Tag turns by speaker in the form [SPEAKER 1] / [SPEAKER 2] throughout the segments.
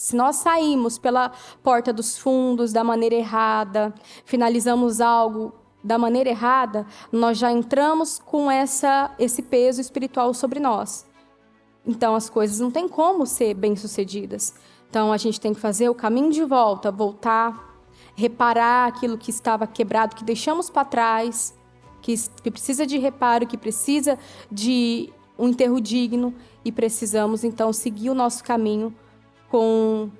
[SPEAKER 1] Se nós saímos pela porta dos fundos da maneira errada, finalizamos algo da maneira errada, nós já entramos com esse peso espiritual sobre nós. Então, as coisas não têm como ser bem-sucedidas. Então, a gente tem que fazer o caminho de volta, voltar, reparar aquilo que estava quebrado, que deixamos para trás, que precisa de reparo, que precisa de um enterro digno, e precisamos, então, seguir o nosso caminho com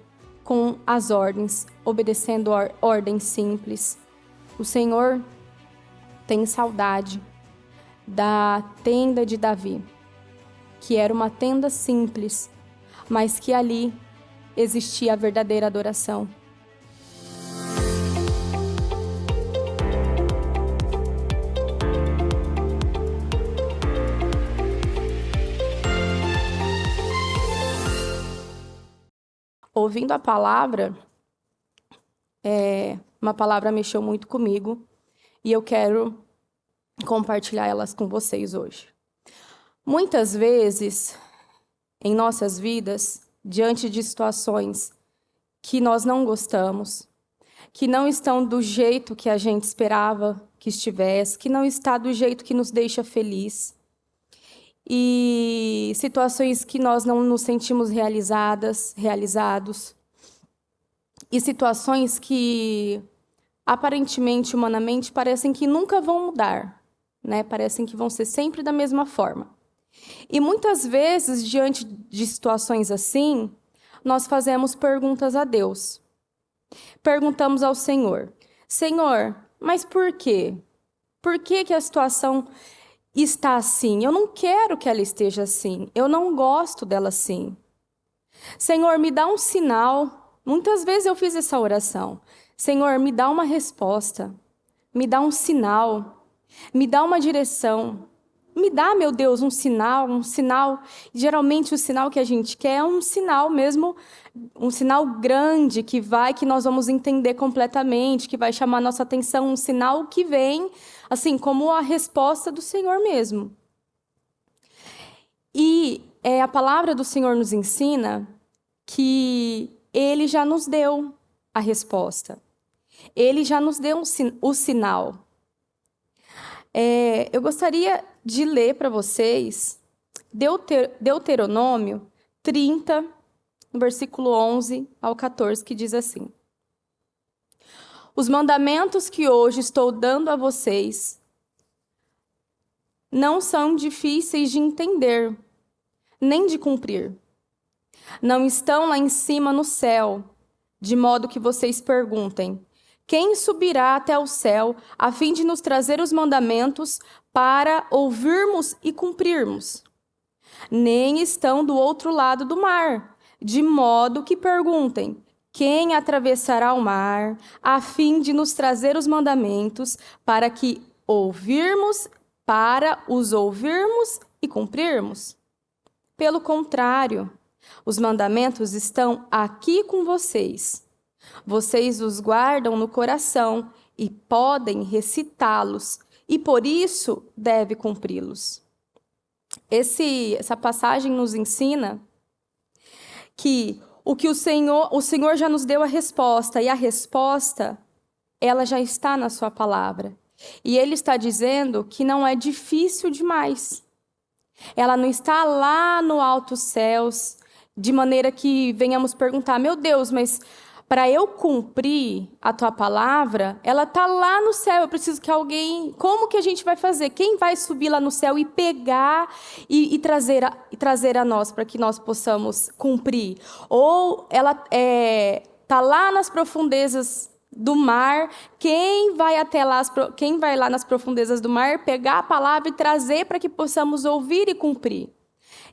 [SPEAKER 1] as ordens, obedecendo ordens simples. O Senhor tem saudade da tenda de Davi, que era uma tenda simples, mas que ali existia a verdadeira adoração. Ouvindo a palavra, uma palavra mexeu muito comigo e eu quero compartilhar elas com vocês hoje. Muitas vezes, em nossas vidas, diante de situações que nós não gostamos, que não estão do jeito que a gente esperava que estivesse, que não está do jeito que nos deixa feliz, e situações que nós não nos sentimos realizados, e situações que, aparentemente, humanamente, parecem que nunca vão mudar, né? Parecem que vão ser sempre da mesma forma. E muitas vezes, diante de situações assim, nós fazemos perguntas a Deus. Perguntamos ao Senhor: Senhor, mas por quê? Por que a situação está assim? Eu não quero que ela esteja assim. Eu não gosto dela assim. Senhor, me dá um sinal. Muitas vezes eu fiz essa oração. Senhor, me dá uma resposta. Me dá um sinal. Me dá uma direção. Me dá, meu Deus, um sinal. Geralmente o sinal que a gente quer é um sinal mesmo, um sinal grande que nós vamos entender completamente, que vai chamar nossa atenção, um sinal que vem, assim, como a resposta do Senhor mesmo. E a palavra do Senhor nos ensina que Ele já nos deu a resposta. Ele já nos deu o sinal. Eu gostaria de ler para vocês Deuteronômio 30, no versículo 11 ao 14, que diz assim: Os mandamentos que hoje estou dando a vocês não são difíceis de entender, nem de cumprir. Não estão lá em cima no céu, de modo que vocês perguntem: quem subirá até o céu a fim de nos trazer os mandamentos para ouvirmos e cumprirmos? Nem estão do outro lado do mar, de modo que perguntem: quem atravessará o mar a fim de nos trazer os mandamentos para os ouvirmos e cumprirmos? Pelo contrário, os mandamentos estão aqui com vocês. Vocês os guardam no coração e podem recitá-los, e por isso deve cumpri-los. Essa passagem nos ensina que o Senhor já nos deu a resposta, e a resposta, ela já está na sua palavra. E Ele está dizendo que não é difícil demais. Ela não está lá no alto céus, de maneira que venhamos perguntar: meu Deus, mas para eu cumprir a tua palavra, ela está lá no céu, eu preciso que alguém... Como que a gente vai fazer? Quem vai subir lá no céu e pegar e trazer a nós, para que nós possamos cumprir? Ou ela está lá nas profundezas do mar, quem vai lá nas profundezas do mar, pegar a palavra e trazer para que possamos ouvir e cumprir?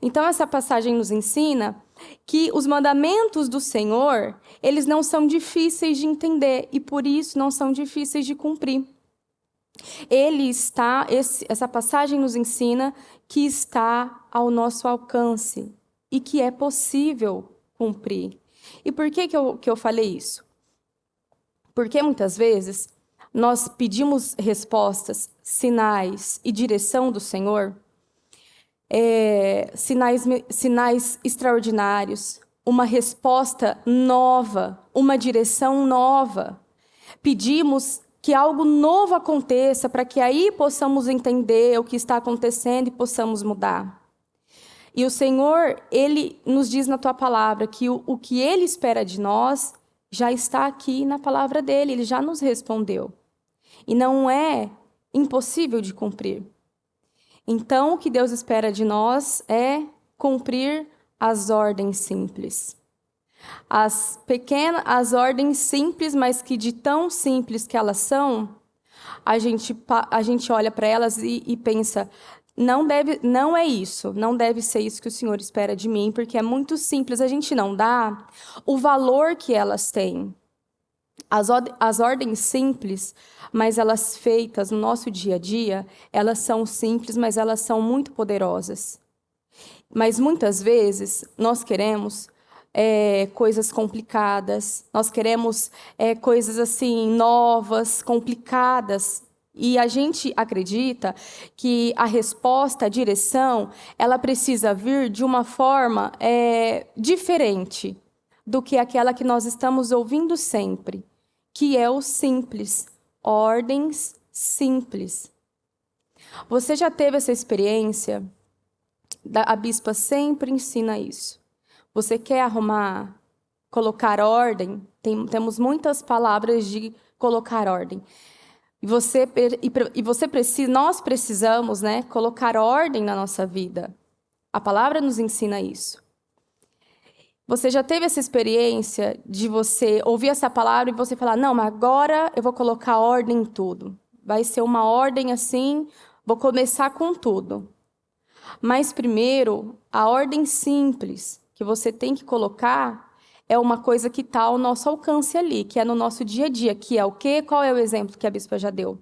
[SPEAKER 1] Então, essa passagem nos ensina que os mandamentos do Senhor, eles não são difíceis de entender e, por isso, não são difíceis de cumprir. Essa passagem nos ensina que está ao nosso alcance e que é possível cumprir. E por que eu falei isso? Porque, muitas vezes, nós pedimos respostas, sinais e direção do Senhor, sinais extraordinários, uma resposta nova, uma direção nova. Pedimos que algo novo aconteça para que aí possamos entender o que está acontecendo e possamos mudar. E o Senhor, Ele nos diz na Tua palavra que o que Ele espera de nós já está aqui na palavra dEle, Ele já nos respondeu. E não é impossível de cumprir. Então, o que Deus espera de nós é cumprir as ordens simples. As ordens simples, mas que de tão simples que elas são, a gente olha para elas e pensa, não é isso, não deve ser isso que o Senhor espera de mim, porque é muito simples, a gente não dá o valor que elas têm. As ordens simples, mas elas feitas no nosso dia a dia, elas são simples, mas elas são muito poderosas. Mas muitas vezes nós queremos coisas complicadas, nós queremos coisas assim novas, complicadas. E a gente acredita que a resposta, a direção, ela precisa vir de uma forma diferente do que aquela que nós estamos ouvindo sempre, que é o simples, ordens simples. Você já teve essa experiência? A bispa sempre ensina isso. Você quer arrumar, colocar ordem? Temos muitas palavras de colocar ordem. Nós precisamos, né, colocar ordem na nossa vida. A palavra nos ensina isso. Você já teve essa experiência de você ouvir essa palavra e você falar, não, mas agora eu vou colocar ordem em tudo. Vai ser uma ordem assim, vou começar com tudo. Mas primeiro, a ordem simples que você tem que colocar é uma coisa que está ao nosso alcance ali, que é no nosso dia a dia, que é o quê? Qual é o exemplo que a bispa já deu?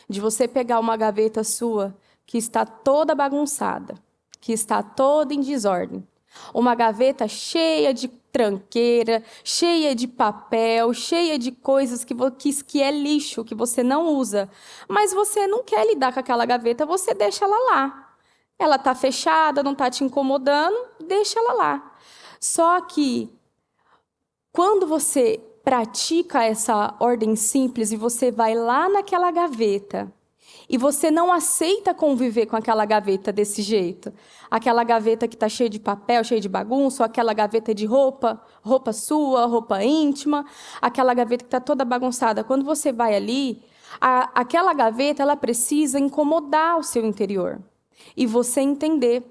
[SPEAKER 1] De você pegar uma gaveta sua que está toda bagunçada, que está toda em desordem. Uma gaveta cheia de tranqueira, cheia de papel, cheia de coisas que é lixo, que você não usa. Mas você não quer lidar com aquela gaveta, você deixa ela lá. Ela está fechada, não está te incomodando, deixa ela lá. Só que, quando você pratica essa ordem simples e você vai lá naquela gaveta e você não aceita conviver com aquela gaveta desse jeito, aquela gaveta que está cheia de papel, cheia de bagunça, ou aquela gaveta de roupa sua, roupa íntima, aquela gaveta que está toda bagunçada. Quando você vai ali, aquela gaveta ela precisa incomodar o seu interior. E você entender,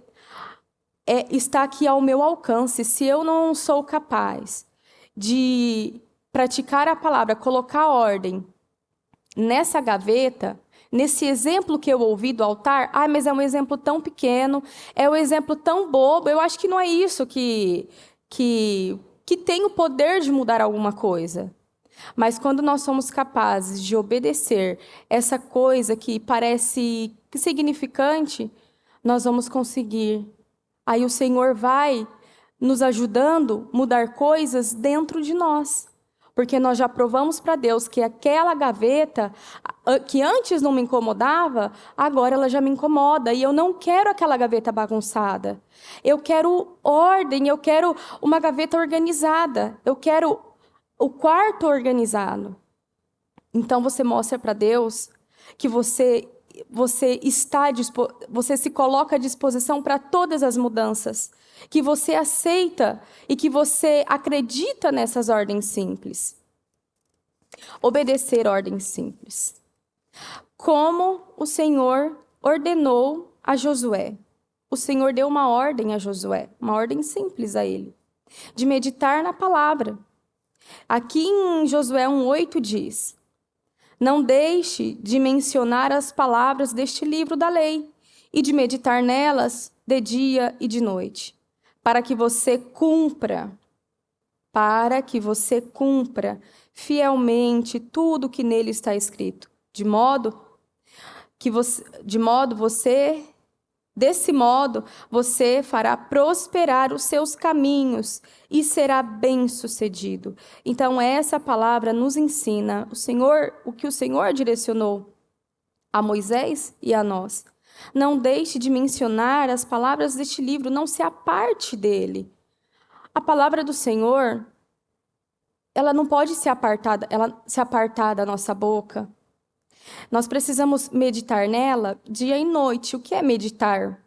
[SPEAKER 1] está aqui ao meu alcance. Se eu não sou capaz de praticar a palavra, colocar ordem nessa gaveta, nesse exemplo que eu ouvi do altar, mas é um exemplo tão pequeno, é um exemplo tão bobo, eu acho que não é isso que tem o poder de mudar alguma coisa. Mas quando nós somos capazes de obedecer essa coisa que parece insignificante, nós vamos conseguir. Aí o Senhor vai nos ajudando a mudar coisas dentro de nós. Porque nós já provamos para Deus que aquela gaveta, que antes não me incomodava, agora ela já me incomoda. E eu não quero aquela gaveta bagunçada. Eu quero ordem, eu quero uma gaveta organizada. Eu quero o quarto organizado. Então você mostra para Deus que você se coloca à disposição para todas as mudanças, que você aceita e que você acredita nessas ordens simples. Obedecer ordens simples. Como o Senhor ordenou a Josué. O Senhor deu uma ordem a Josué, uma ordem simples a ele, de meditar na palavra. Aqui em Josué 1:8 diz: não deixe de mencionar as palavras deste livro da lei e de meditar nelas de dia e de noite, para que você cumpra fielmente tudo o que nele está escrito, desse modo você fará prosperar os seus caminhos e será bem-sucedido. Então essa palavra nos ensina o que o Senhor direcionou a Moisés e a nós. Não deixe de mencionar as palavras deste livro, não se aparte dele. A palavra do Senhor, ela não pode se apartar da nossa boca. Nós precisamos meditar nela dia e noite. O que é meditar?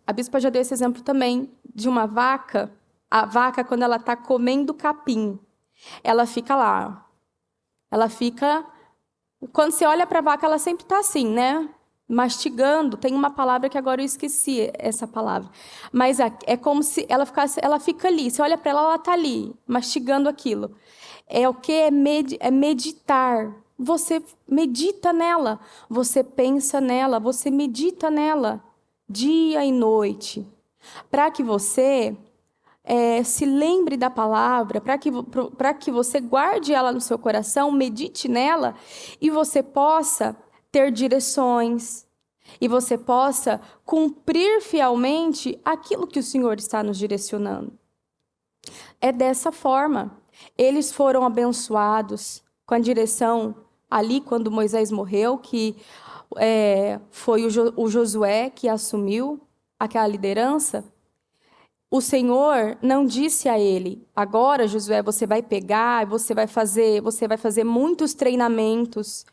[SPEAKER 1] A bispa já deu esse exemplo também de uma vaca. A vaca, quando ela está comendo capim, ela fica lá. Ela fica... Quando você olha para a vaca, ela sempre está assim, né? Mastigando. Tem uma palavra que agora eu esqueci essa palavra. Mas é como se ela fica ali. Você olha para ela, ela está ali, mastigando aquilo. É o que? É meditar. Você medita nela. Você pensa nela. Você medita nela. Dia e noite. Para que você se lembre da palavra, para que você guarde ela no seu coração, medite nela e você possa ter direções e você possa cumprir fielmente aquilo que o Senhor está nos direcionando. É dessa forma. Eles foram abençoados com a direção ali quando Moisés morreu, que foi o Josué que assumiu aquela liderança. O Senhor não disse a ele: agora, Josué, você vai pegar, você vai fazer muitos treinamentos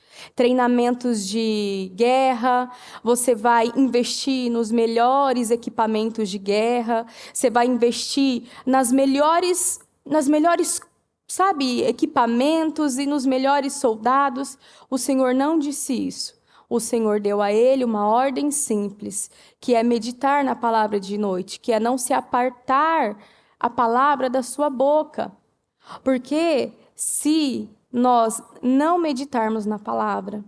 [SPEAKER 1] de guerra, você vai investir nos melhores equipamentos de guerra, você vai investir nas melhores, sabe, equipamentos e nos melhores soldados. O Senhor não disse isso. O Senhor deu a ele uma ordem simples, que é meditar na palavra de noite, que é não se apartar a palavra da sua boca. Porque se nós não meditarmos na palavra,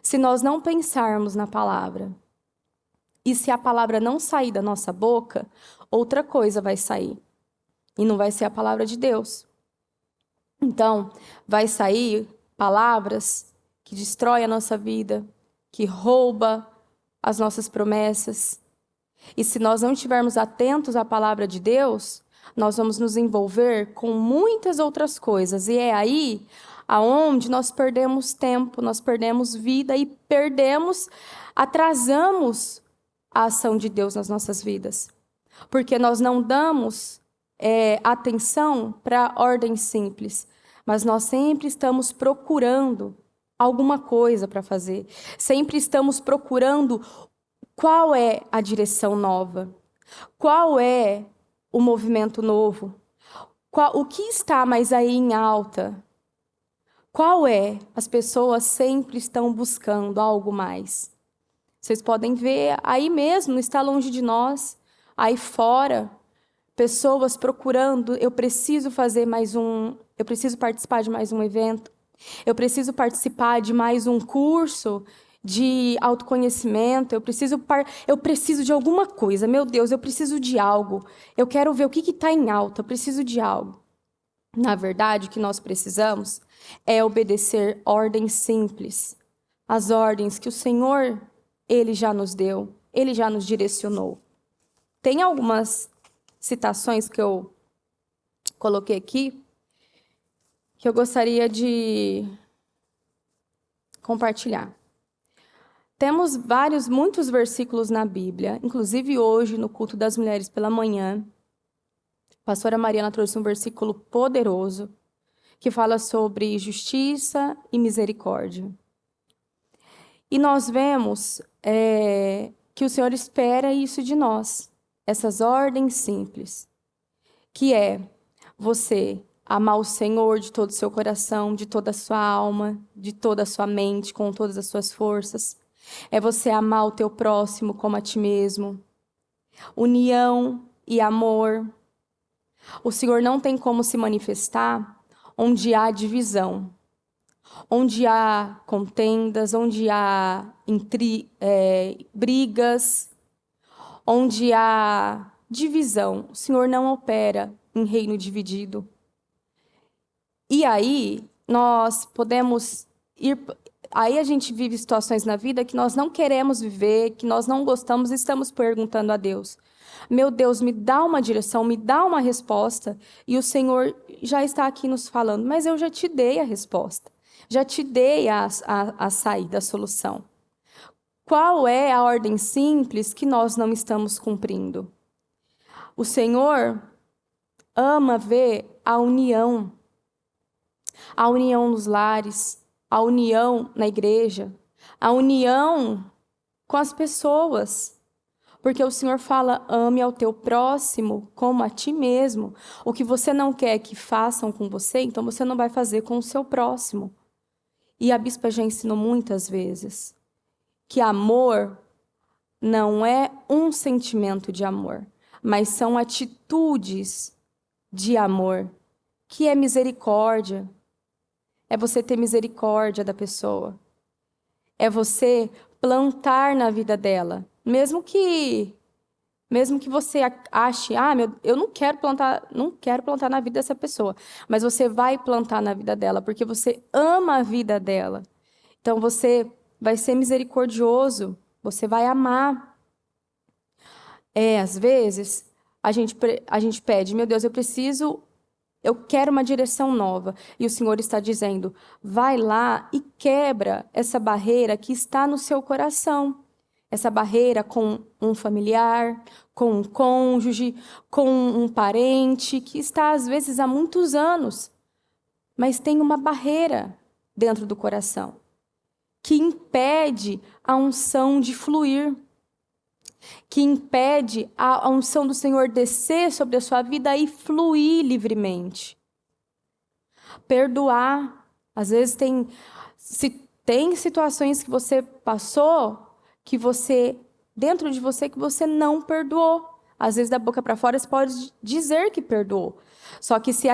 [SPEAKER 1] se nós não pensarmos na palavra, e se a palavra não sair da nossa boca, outra coisa vai sair. E não vai ser a palavra de Deus. Então, vai sair palavras que destroem a nossa vida, que rouba as nossas promessas. E se nós não estivermos atentos à palavra de Deus, nós vamos nos envolver com muitas outras coisas. E é aí aonde nós perdemos tempo, nós perdemos vida e atrasamos a ação de Deus nas nossas vidas. Porque nós não damos atenção para a ordem simples, mas nós sempre estamos procurando alguma coisa para fazer. Sempre estamos procurando qual é a direção nova, qual é o movimento novo, o que está mais aí em alta, qual é? As pessoas sempre estão buscando algo mais. Vocês podem ver aí mesmo, não está longe de nós, aí fora, pessoas procurando, eu preciso participar de mais um evento, eu preciso participar de mais um curso de autoconhecimento, eu preciso de alguma coisa. Meu Deus, eu preciso de algo. Eu quero ver o que está em alta, eu preciso de algo. Na verdade, o que nós precisamos é obedecer ordens simples. As ordens que o Senhor, Ele já nos deu, Ele já nos direcionou. Tem algumas citações que eu coloquei aqui, que eu gostaria de compartilhar. Temos muitos versículos na Bíblia, inclusive hoje, no culto das mulheres pela manhã, a pastora Mariana trouxe um versículo poderoso, que fala sobre justiça e misericórdia. E nós vemos que o Senhor espera isso de nós, essas ordens simples, que é você amar o Senhor de todo o seu coração, de toda a sua alma, de toda a sua mente, com todas as suas forças. É você amar o teu próximo como a ti mesmo. União e amor. O Senhor não tem como se manifestar onde há divisão, onde há contendas, onde há brigas, onde há divisão. O Senhor não opera em reino dividido. E aí, nós podemos ir... Aí a gente vive situações na vida que nós não queremos viver, que nós não gostamos e estamos perguntando a Deus. Meu Deus, me dá uma direção, me dá uma resposta. E o Senhor já está aqui nos falando, mas eu já te dei a resposta. Já te dei a saída, a solução. Qual é a ordem simples que nós não estamos cumprindo? O Senhor, ama ver a união nos lares, a união na igreja, a união com as pessoas. Porque o Senhor fala, ame ao teu próximo como a ti mesmo. O que você não quer que façam com você, então você não vai fazer com o seu próximo. E a bispa já ensinou muitas vezes que amor não é um sentimento de amor, mas são atitudes de amor, que é misericórdia. É você ter misericórdia da pessoa. É você plantar na vida dela. Mesmo que você ache, eu não quero plantar na vida dessa pessoa. Mas você vai plantar na vida dela, porque você ama a vida dela. Então você vai ser misericordioso, você vai amar. Às vezes, a gente pede, meu Deus, eu quero uma direção nova. E o Senhor está dizendo, vai lá e quebra essa barreira que está no seu coração. Essa barreira com um familiar, com um cônjuge, com um parente, que está às vezes há muitos anos, mas tem uma barreira dentro do coração, que impede a unção de fluir, que impede a unção do Senhor descer sobre a sua vida e fluir livremente. Perdoar. Às vezes tem situações que você passou, que você, dentro de você, que você não perdoou. Às vezes, da boca para fora, você pode dizer que perdoou. Só que se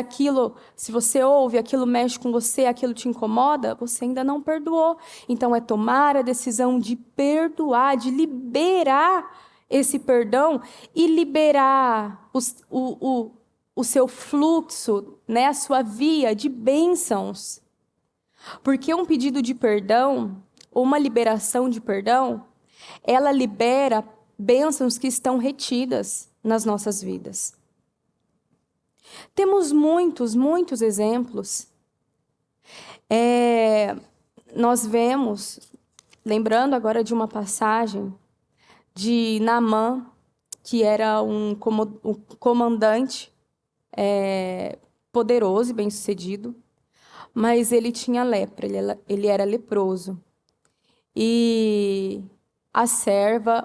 [SPEAKER 1] você ouve, aquilo mexe com você, aquilo te incomoda, você ainda não perdoou. Então, é tomar a decisão de perdoar, de liberar esse perdão e liberar o seu fluxo, né, a sua via de bênçãos. Porque um pedido de perdão, ou uma liberação de perdão, ela libera bênçãos que estão retidas nas nossas vidas. Temos muitos exemplos. Nós vemos, lembrando agora de uma passagem de Naamã, que era um comandante poderoso e bem-sucedido, mas ele tinha lepra, ele era leproso. E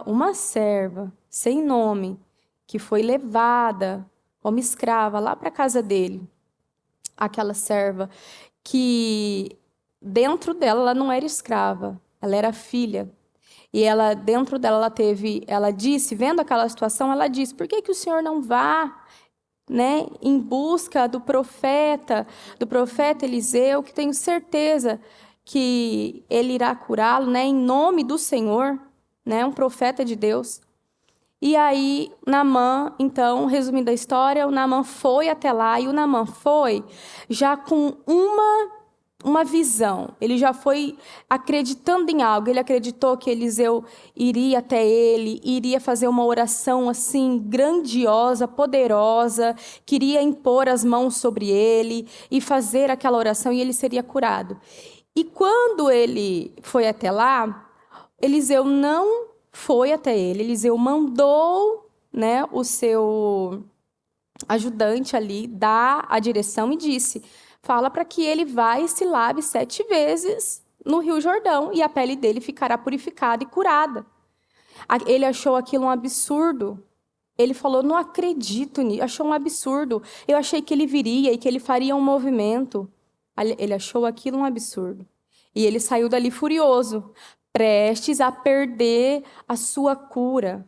[SPEAKER 1] uma serva, sem nome, que foi levada como escrava lá para a casa dele. Aquela serva que dentro dela ela não era escrava, ela era filha. E dentro dela ela disse, vendo aquela situação, ela disse, por que o Senhor não vá, né, em busca do profeta Eliseu, que tenho certeza que ele irá curá-lo, né, em nome do Senhor, né, um profeta de Deus. E aí, Naamã, então, resumindo a história, o Naamã foi até lá, e o Naamã foi já com uma visão. Ele já foi acreditando em algo. Ele acreditou que Eliseu iria até ele, iria fazer uma oração assim grandiosa, poderosa, queria impor as mãos sobre ele e fazer aquela oração e ele seria curado. E quando ele foi até lá, Eliseu não foi até ele. Eliseu mandou, né, o seu ajudante ali dar a direção e disse: fala para que ele vá e se lave 7 vezes no Rio Jordão e a pele dele ficará purificada e curada. Ele achou aquilo um absurdo. Ele falou, não acredito nisso, achou um absurdo. Eu achei que ele viria e que ele faria um movimento. Ele achou aquilo um absurdo. E ele saiu dali furioso, prestes a perder a sua cura,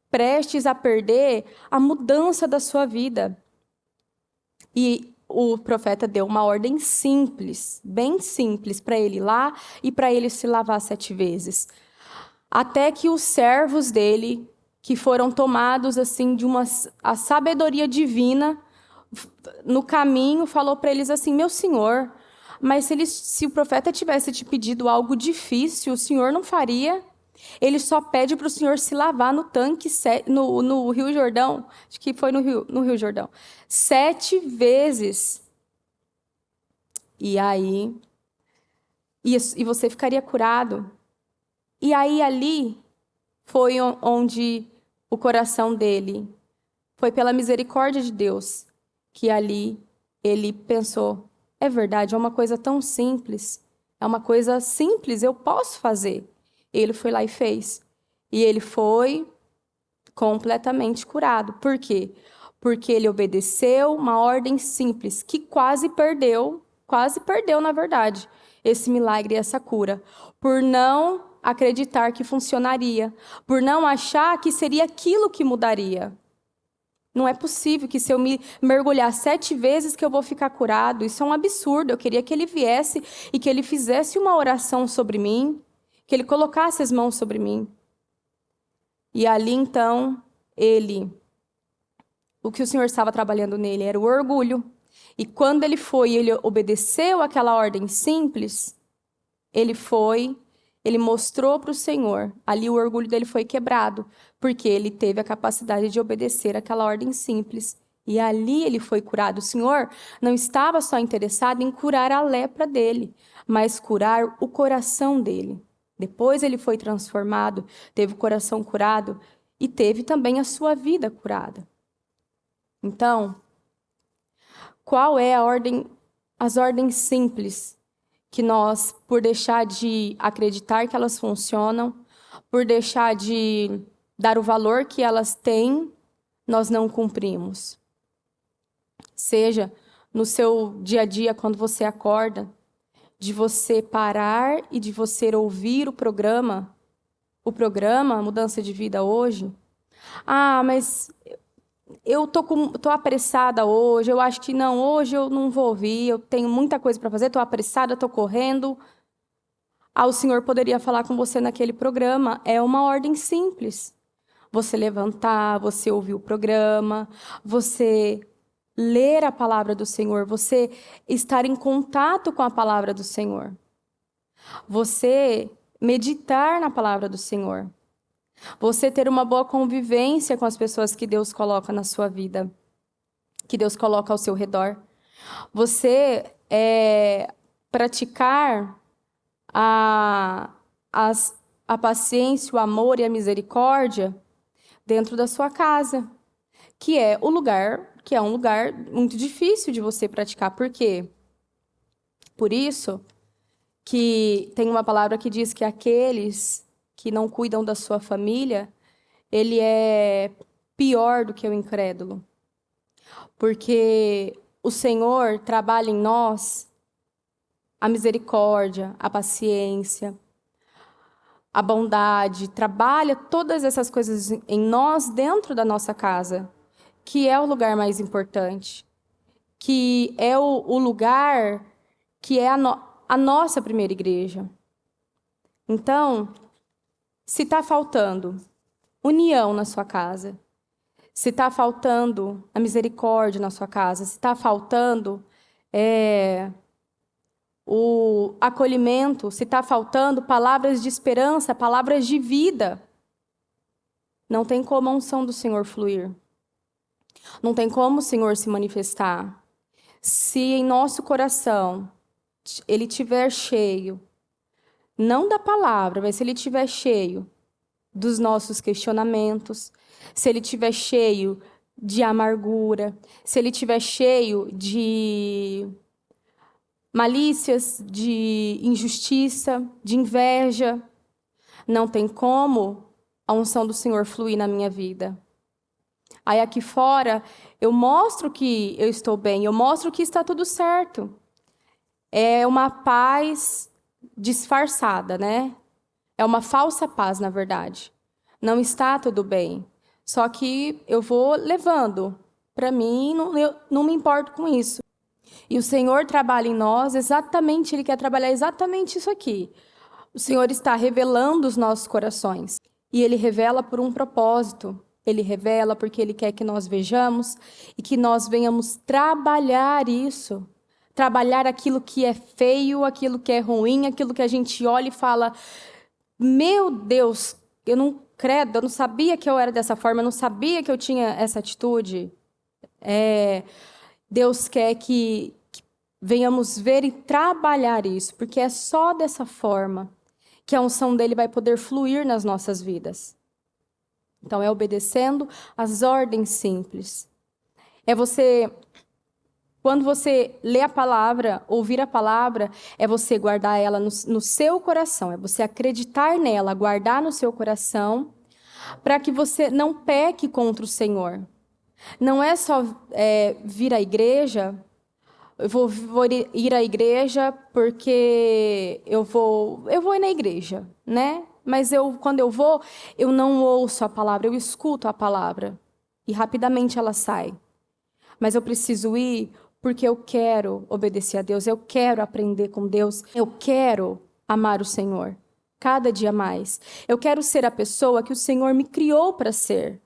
[SPEAKER 1] prestes a perder a mudança da sua vida. E o profeta deu uma ordem simples, bem simples, para ele ir lá e para ele se lavar 7 vezes. Até que os servos dele, que foram tomados assim de a sabedoria divina, no caminho falou para eles assim: meu senhor, mas se o profeta tivesse te pedido algo difícil, o senhor não faria? Ele só pede para o senhor se lavar no tanque, no Rio Jordão, acho que foi no Rio Jordão, 7 vezes. E aí, e você ficaria curado. E aí ali foi onde o coração dele, foi pela misericórdia de Deus, que ali ele pensou, é verdade, é uma coisa tão simples, é uma coisa simples, eu posso fazer. Ele foi lá e fez. E ele foi completamente curado. Por quê? Porque ele obedeceu uma ordem simples, que quase perdeu, na verdade, esse milagre e essa cura, por não acreditar que funcionaria, por não achar que seria aquilo que mudaria. Não é possível que se eu me mergulhar 7 vezes que eu vou ficar curado. Isso é um absurdo. Eu queria que ele viesse e que ele fizesse uma oração sobre mim, que ele colocasse as mãos sobre mim. E ali, então, o que o Senhor estava trabalhando nele era o orgulho. E quando ele obedeceu aquela ordem simples, ele mostrou para o Senhor. Ali o orgulho dele foi quebrado, porque ele teve a capacidade de obedecer aquela ordem simples. E ali ele foi curado. O Senhor não estava só interessado em curar a lepra dele, mas curar o coração dele. Depois ele foi transformado, teve o coração curado e teve também a sua vida curada. Então, qual é as ordens simples que nós, por deixar de acreditar que elas funcionam, por deixar de dar o valor que elas têm, nós não cumprimos? Seja no seu dia a dia, quando você acorda, de você parar e de você ouvir o programa Mudança de Vida Hoje. Ah, mas eu tô apressada hoje, eu acho que não, hoje eu não vou ouvir, eu tenho muita coisa para fazer, tô apressada, tô correndo. Ah, o Senhor poderia falar com você naquele programa. É uma ordem simples. Você levantar, você ouvir o programa, você ler a palavra do Senhor, você estar em contato com a palavra do Senhor. Você meditar na palavra do Senhor. Você ter uma boa convivência com as pessoas que Deus coloca na sua vida, que Deus coloca ao seu redor. Você praticar a paciência, o amor e a misericórdia dentro da sua casa, que é um lugar muito difícil de você praticar. Por quê? Por isso que tem uma palavra que diz que aqueles que não cuidam da sua família, ele é pior do que o incrédulo. Porque o Senhor trabalha em nós a misericórdia, a paciência, a bondade, trabalha todas essas coisas em nós dentro da nossa casa, que é o lugar mais importante, que é o lugar que é a nossa primeira igreja. Então, se está faltando união na sua casa, se está faltando a misericórdia na sua casa, se está faltando o acolhimento, se está faltando palavras de esperança, palavras de vida, não tem como a unção do Senhor fluir. Não tem como o Senhor se manifestar. Se em nosso coração ele estiver cheio, não da palavra, mas se ele estiver cheio dos nossos questionamentos, se ele estiver cheio de amargura, se ele estiver cheio de malícias, de injustiça, de inveja, não tem como a unção do Senhor fluir na minha vida. Aí aqui fora, eu mostro que eu estou bem, eu mostro que está tudo certo. É uma paz disfarçada, né? É uma falsa paz, na verdade. Não está tudo bem. Só que eu vou levando. Para mim, eu não me importo com isso. E o Senhor trabalha em nós exatamente, Ele quer trabalhar exatamente isso aqui. O Senhor está revelando os nossos corações. E Ele revela por um propósito. Ele revela porque Ele quer que nós vejamos e que nós venhamos trabalhar isso. Trabalhar aquilo que é feio, aquilo que é ruim, aquilo que a gente olha e fala: meu Deus, eu não sabia que eu era dessa forma, eu não sabia que eu tinha essa atitude. Deus quer que venhamos ver e trabalhar isso, porque é só dessa forma que a unção dele vai poder fluir nas nossas vidas. Então, é obedecendo as ordens simples. É você Quando você lê a palavra, ouvir a palavra, é você guardar ela no seu coração, é você acreditar nela, guardar no seu coração, para que você não peque contra o Senhor. Não é só vir à igreja, eu vou ir à igreja porque eu vou ir na igreja, né? Mas quando eu vou, eu não ouço a palavra, eu escuto a palavra. E rapidamente ela sai. Mas eu preciso ir porque eu quero obedecer a Deus, eu quero aprender com Deus, eu quero amar o Senhor cada dia mais. Eu quero ser a pessoa que o Senhor me criou para ser.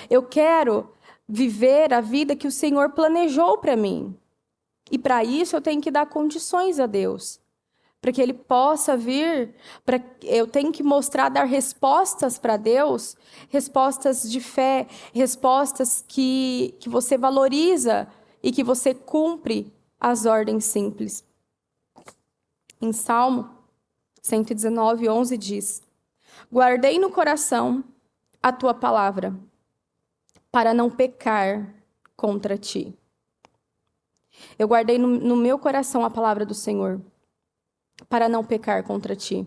[SPEAKER 1] Eu quero viver a vida que o Senhor planejou para mim. E para isso eu tenho que dar condições a Deus. Para que Ele possa vir, eu tenho que mostrar, dar respostas para Deus, respostas de fé, respostas que você valoriza e que você cumpre as ordens simples. Em Salmo 119, 11 diz: guardei no coração a tua palavra, para não pecar contra ti. Eu guardei no meu coração a palavra do Senhor, para não pecar contra ti.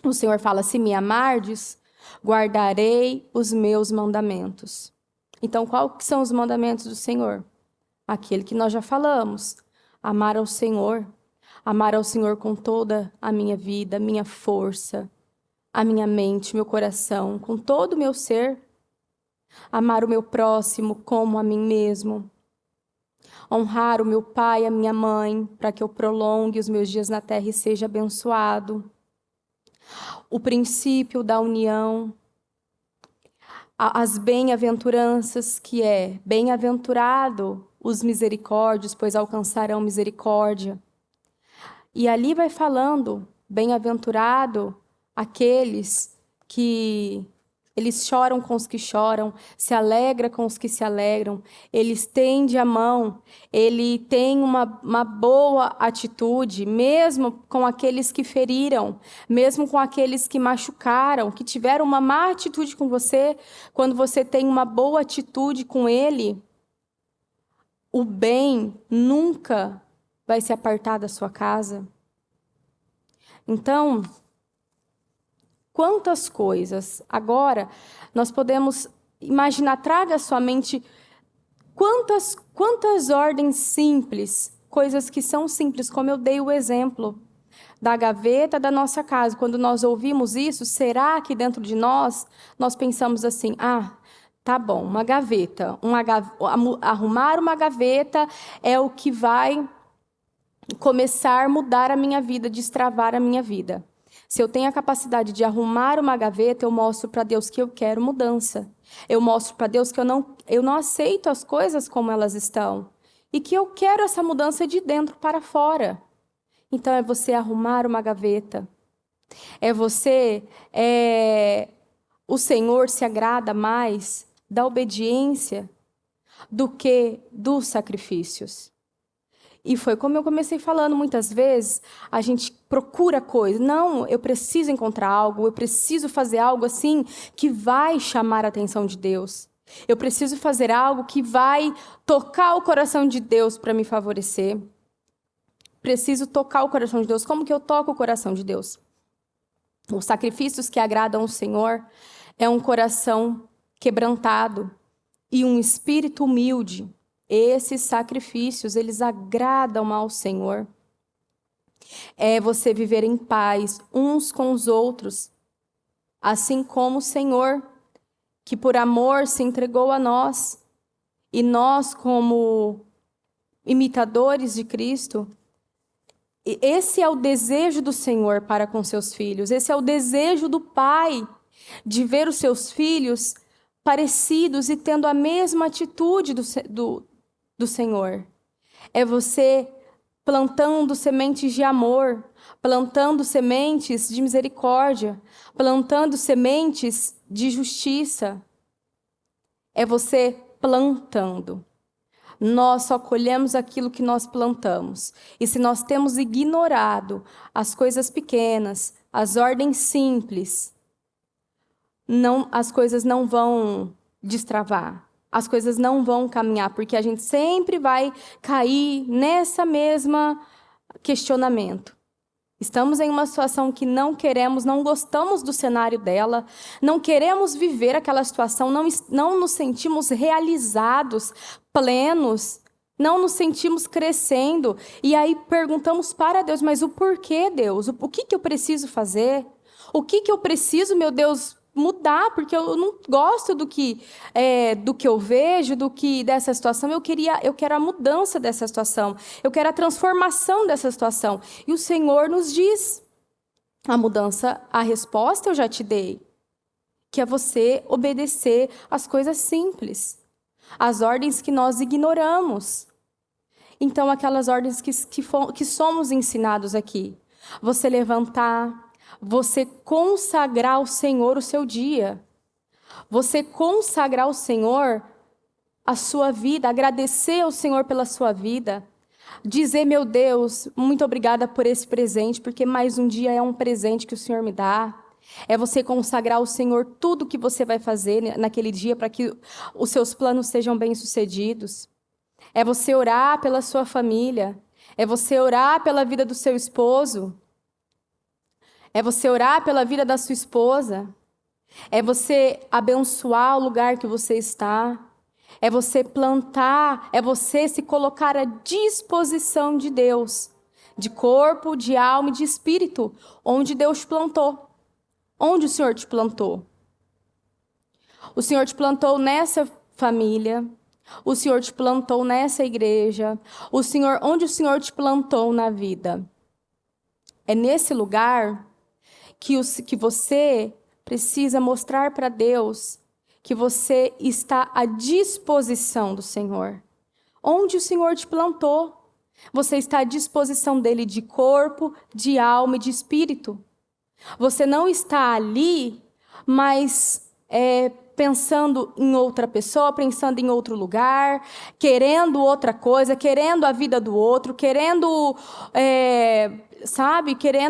[SPEAKER 1] O Senhor fala: se me amardes, guardarei os meus mandamentos. Então, quais são os mandamentos do Senhor? Aquele que nós já falamos: amar ao Senhor com toda a minha vida, minha força, a minha mente, meu coração, com todo o meu ser. Amar o meu próximo como a mim mesmo. Honrar o meu pai e a minha mãe, para que eu prolongue os meus dias na terra e seja abençoado. O princípio da união. As bem-aventuranças, que é: bem-aventurado os misericórdios, pois alcançarão misericórdia. E ali vai falando: bem-aventurado aqueles que eles choram com os que choram, se alegra com os que se alegram, ele estende a mão, ele tem uma boa atitude, mesmo com aqueles que feriram, mesmo com aqueles que machucaram, que tiveram uma má atitude com você. Quando você tem uma boa atitude com ele, o bem nunca vai se apartar da sua casa. Então, quantas coisas. Agora, nós podemos imaginar, traga à sua mente quantas ordens simples, coisas que são simples, como eu dei o exemplo da gaveta da nossa casa. Quando nós ouvimos isso, será que dentro de nós pensamos assim: tá bom, uma gaveta, arrumar uma gaveta é o que vai começar a mudar a minha vida, destravar a minha vida. Se eu tenho a capacidade de arrumar uma gaveta, eu mostro para Deus que eu quero mudança. Eu mostro para Deus que eu não aceito as coisas como elas estão. E que eu quero essa mudança de dentro para fora. Então, é você arrumar uma gaveta. O Senhor se agrada mais da obediência do que dos sacrifícios. E foi como eu comecei falando, muitas vezes a gente procura coisa. Não, eu preciso encontrar algo, eu preciso fazer algo assim que vai chamar a atenção de Deus. Eu preciso fazer algo que vai tocar o coração de Deus para me favorecer. Preciso tocar o coração de Deus. Como que eu toco o coração de Deus? Os sacrifícios que agradam ao Senhor é um coração quebrantado e um espírito humilde. Esses sacrifícios, eles agradam ao Senhor. É você viver em paz uns com os outros, assim como o Senhor, que por amor se entregou a nós. E nós, como imitadores de Cristo, esse é o desejo do Senhor para com seus filhos. Esse é o desejo do Pai, de ver os seus filhos parecidos e tendo a mesma atitude do Senhor. É você plantando sementes de amor, plantando sementes de misericórdia, plantando sementes de justiça. É você plantando. Nós só colhemos aquilo que nós plantamos. E se nós temos ignorado as coisas pequenas, as ordens simples, as coisas não vão destravar. as coisas não vão caminhar, porque a gente sempre vai cair nessa mesma questionamento. Estamos em uma situação que não queremos, não gostamos do cenário dela, não queremos viver aquela situação, não nos sentimos realizados, plenos, não nos sentimos crescendo. E aí perguntamos para Deus, mas o porquê, Deus? O que eu preciso fazer? O que eu preciso, meu Deus, mudar? Porque eu não gosto do que eu vejo, dessa situação. Eu quero a mudança dessa situação. Eu quero a transformação dessa situação. E o Senhor nos diz, a mudança, a resposta eu já te dei, que é você obedecer às coisas simples, às ordens que nós ignoramos. Então, aquelas ordens que somos ensinados aqui. Você levantar, você consagrar ao Senhor o seu dia. Você consagrar ao Senhor a sua vida, agradecer ao Senhor pela sua vida. Dizer, meu Deus, muito obrigada por esse presente, porque mais um dia é um presente que o Senhor me dá. É você consagrar ao Senhor tudo que você vai fazer naquele dia para que os seus planos sejam bem-sucedidos. É você orar pela sua família. É você orar pela vida do seu esposo. É você orar pela vida da sua esposa. É você abençoar o lugar que você está. É você plantar, é você se colocar à disposição de Deus, de corpo, de alma e de espírito, onde Deus te plantou. Onde o Senhor te plantou? O Senhor te plantou nessa família, o Senhor te plantou nessa igreja, onde o Senhor te plantou na vida. É nesse lugar que você precisa mostrar para Deus que você está à disposição do Senhor. Onde o Senhor te plantou, você está à disposição dele de corpo, de alma e de espírito. Você não está ali, mas pensando em outra pessoa, pensando em outro lugar, querendo outra coisa, querendo a vida do outro, querendo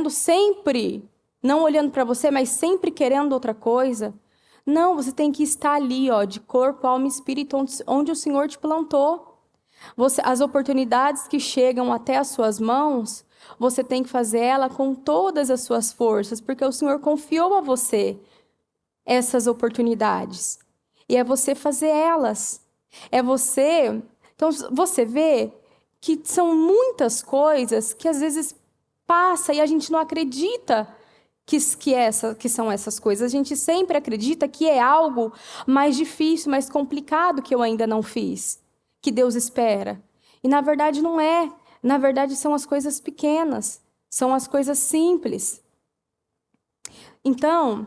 [SPEAKER 1] sempre, não olhando para você, mas sempre querendo outra coisa. Não, você tem que estar ali, de corpo, alma e espírito, onde o Senhor te plantou. As oportunidades que chegam até as suas mãos, você tem que fazer ela com todas as suas forças, porque o Senhor confiou a você essas oportunidades. E é você fazer elas. Então, você vê que são muitas coisas que às vezes passa e a gente não acredita que são essas coisas. A gente sempre acredita que é algo mais difícil, mais complicado que eu ainda não fiz, que Deus espera. E na verdade não é. Na verdade são as coisas pequenas, são as coisas simples. Então,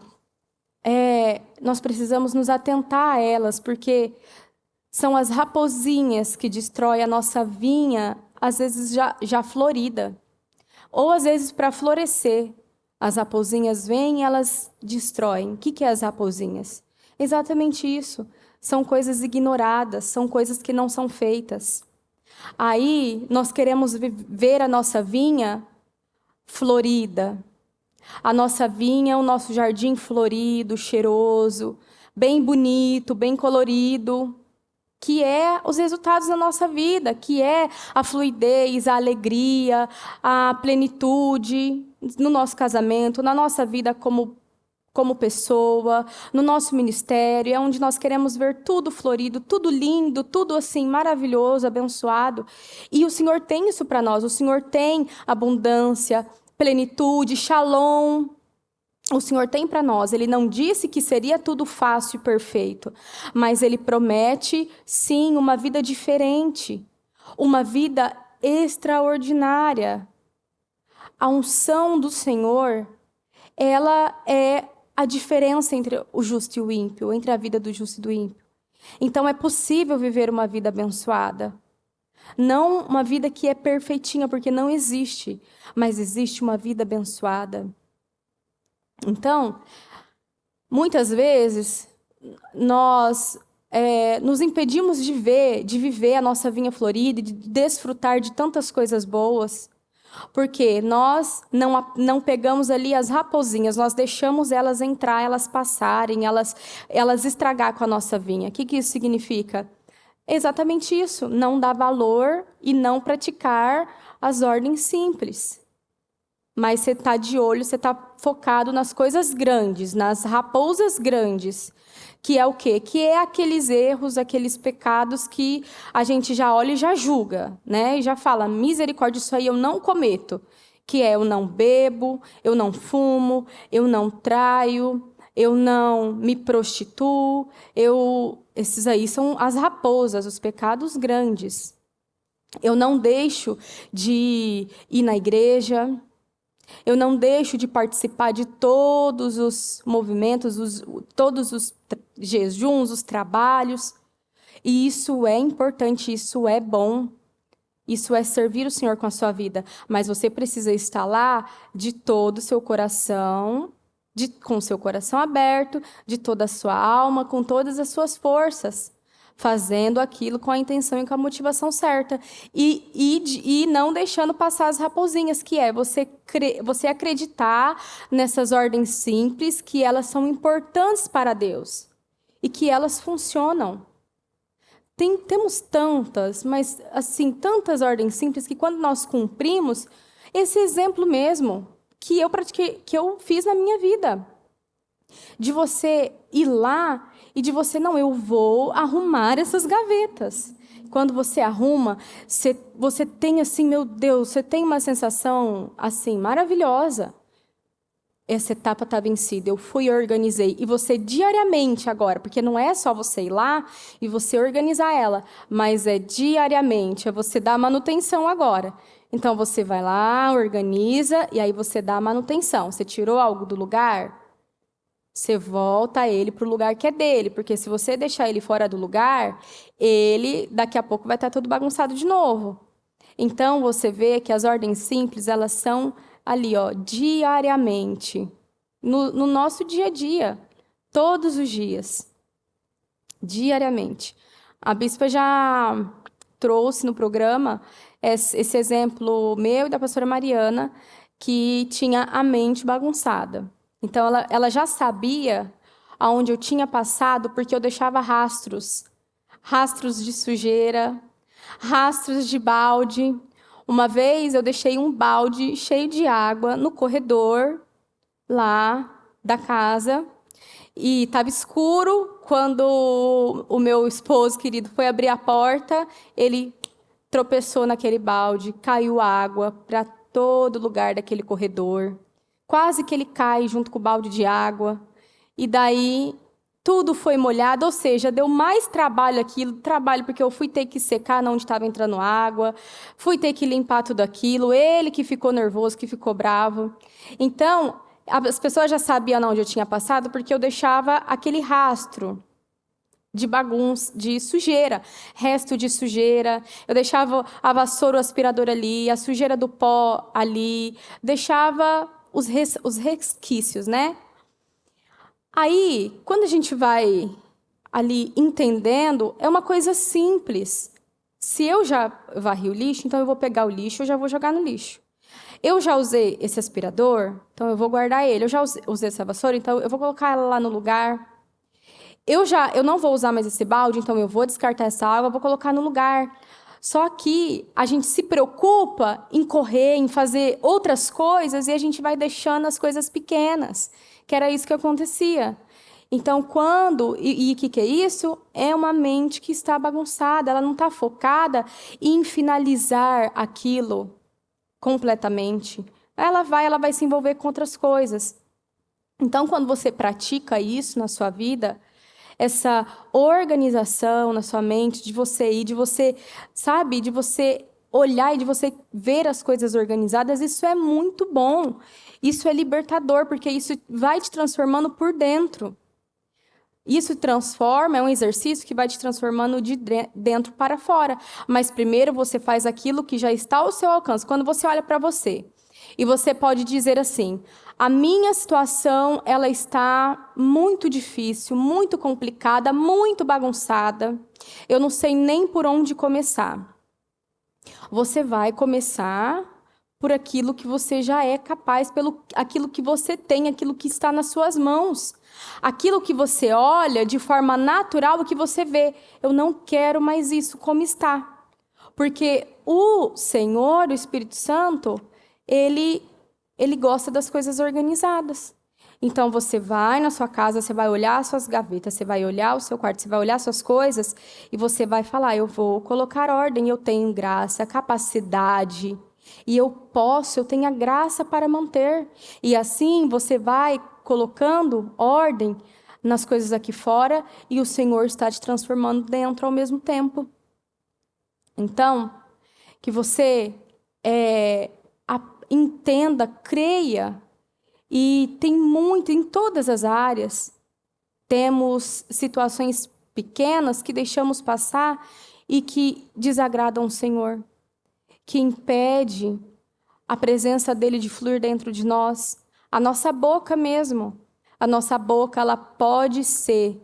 [SPEAKER 1] nós precisamos nos atentar a elas, porque são as raposinhas que destroem a nossa vinha, às vezes já florida, ou às vezes para florescer. As raposinhas vêm e elas destroem. O que é as raposinhas? Exatamente isso. São coisas ignoradas, são coisas que não são feitas. Aí nós queremos ver a nossa vinha florida. A nossa vinha, o nosso jardim florido, cheiroso, bem bonito, bem colorido, que é os resultados da nossa vida, que é a fluidez, a alegria, a plenitude no nosso casamento, na nossa vida como pessoa, no nosso ministério, é onde nós queremos ver tudo florido, tudo lindo, tudo assim maravilhoso, abençoado. E o Senhor tem isso para nós, o Senhor tem abundância, plenitude, shalom. O Senhor tem para nós. Ele não disse que seria tudo fácil e perfeito, mas Ele promete, sim, uma vida diferente, uma vida extraordinária. A unção do Senhor, ela é a diferença entre o justo e o ímpio, entre a vida do justo e do ímpio. Então é possível viver uma vida abençoada. Não uma vida que é perfeitinha, porque não existe, mas existe uma vida abençoada. Então, muitas vezes, nós nos impedimos de viver a nossa vinha florida e de desfrutar de tantas coisas boas, Porque nós não pegamos ali as raposinhas, nós deixamos elas entrar, elas passarem, elas estragar com a nossa vinha. O que isso significa? É exatamente isso, não dar valor e não praticar as ordens simples. Mas você está de olho, você está focado nas coisas grandes, nas raposas grandes. Que é o quê? Que é aqueles erros, aqueles pecados que a gente já olha e já julga, né? E já fala, misericórdia, isso aí eu não cometo. Que é, eu não bebo, eu não fumo, eu não traio, eu não me prostituo. Esses aí são as raposas, os pecados grandes. Eu não deixo de ir na igreja. Eu não deixo de participar de todos os movimentos, todos os jejuns, os trabalhos. E isso é importante, isso é bom. Isso é servir o Senhor com a sua vida. Mas você precisa estar lá de todo o seu coração, com o seu coração aberto, de toda a sua alma, com todas as suas forças. Fazendo aquilo com a intenção e com a motivação certa. E não deixando passar as raposinhas, que é você acreditar nessas ordens simples, que elas são importantes para Deus. E que elas funcionam. Temos tantas, mas assim, tantas ordens simples, que quando nós cumprimos, esse exemplo mesmo, que eu pratiquei, que eu fiz na minha vida. De você ir lá e de você, não, eu vou arrumar essas gavetas. Quando você arruma, você tem assim, meu Deus, você tem uma sensação assim, maravilhosa. Essa etapa está vencida, eu fui e organizei. E você diariamente agora, porque não é só você ir lá e você organizar ela, mas é diariamente, é você dar manutenção agora. Então, você vai lá, organiza, e aí você dá a manutenção. Você tirou algo do lugar? Você volta ele para o lugar que é dele, porque se você deixar ele fora do lugar, ele daqui a pouco vai estar todo bagunçado de novo. Então, você vê que as ordens simples, elas são ali, ó, diariamente, no nosso dia a dia, todos os dias, diariamente. A bispa já trouxe no programa esse exemplo meu e da pastora Mariana, que tinha a mente bagunçada. Então, ela já sabia aonde eu tinha passado, porque eu deixava rastros de sujeira, rastros de balde. Uma vez eu deixei um balde cheio de água no corredor lá da casa e estava escuro. Quando o meu esposo querido foi abrir a porta, ele tropeçou naquele balde, caiu água para todo lugar daquele corredor. Quase que ele cai junto com o balde de água. E daí tudo foi molhado, ou seja, deu mais trabalho porque eu fui ter que secar onde estava entrando água, fui ter que limpar tudo aquilo, ele que ficou nervoso, que ficou bravo. Então, as pessoas já sabiam onde eu tinha passado, porque eu deixava aquele rastro de bagunça, de sujeira, resto de sujeira. Eu deixava a vassoura, o aspirador ali, a sujeira do pó ali, deixava os resquícios, né? Aí, quando a gente vai ali entendendo, é uma coisa simples. Se eu já varri o lixo, então eu vou pegar o lixo, eu já vou jogar no lixo. Eu já usei esse aspirador, então eu vou guardar ele. Eu já usei essa vassoura, então eu vou colocar ela lá no lugar. Eu não vou usar mais esse balde, então eu vou descartar essa água, vou colocar no lugar. Só que a gente se preocupa em correr, em fazer outras coisas, e a gente vai deixando as coisas pequenas, que era isso que acontecia. Então, e o que é isso? É uma mente que está bagunçada, ela não está focada em finalizar aquilo completamente. Ela vai se envolver com outras coisas. Então, quando você pratica isso na sua vida, essa organização na sua mente, de você ir, de você, sabe, de você olhar e de você ver as coisas organizadas, isso é muito bom. Isso é libertador, porque isso vai te transformando por dentro. Isso transforma, é um exercício que vai te transformando de dentro para fora. Mas primeiro você faz aquilo que já está ao seu alcance. Quando você olha para você, e você pode dizer assim: a minha situação, ela está muito difícil, muito complicada, muito bagunçada. Eu não sei nem por onde começar. Você vai começar por aquilo que você já é capaz, pelo aquilo que você tem, aquilo que está nas suas mãos. Aquilo que você olha de forma natural, o que você vê. Eu não quero mais isso como está. Porque o Senhor, o Espírito Santo, ele gosta das coisas organizadas. Então, você vai na sua casa, você vai olhar as suas gavetas, você vai olhar o seu quarto, você vai olhar as suas coisas e você vai falar, eu vou colocar ordem, eu tenho graça, capacidade, e eu tenho a graça para manter. E assim, você vai colocando ordem nas coisas aqui fora e o Senhor está te transformando dentro ao mesmo tempo. Então, que você entenda, creia, e tem muito, em todas as áreas, temos situações pequenas que deixamos passar e que desagradam o Senhor, que impede a presença dele de fluir dentro de nós. A nossa boca mesmo, a nossa boca, ela pode ser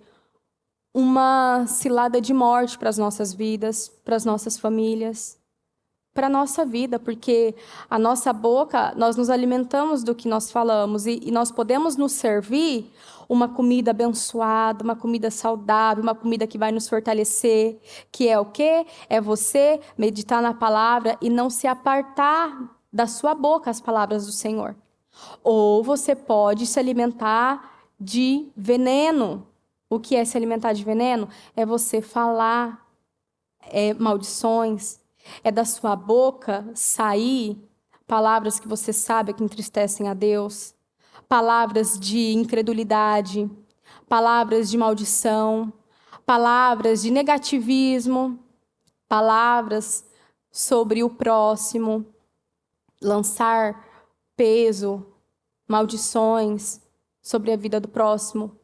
[SPEAKER 1] uma cilada de morte para as nossas vidas, para as nossas famílias, para a nossa vida, porque a nossa boca, nós nos alimentamos do que nós falamos e nós podemos nos servir uma comida abençoada, uma comida saudável, uma comida que vai nos fortalecer, que é o quê? É você meditar na palavra e não se apartar da sua boca as palavras do Senhor. Ou você pode se alimentar de veneno. O que é se alimentar de veneno? É você falar maldições, é da sua boca sair palavras que você sabe que entristecem a Deus, palavras de incredulidade, palavras de maldição, palavras de negativismo, palavras sobre o próximo, lançar peso, maldições sobre a vida do próximo.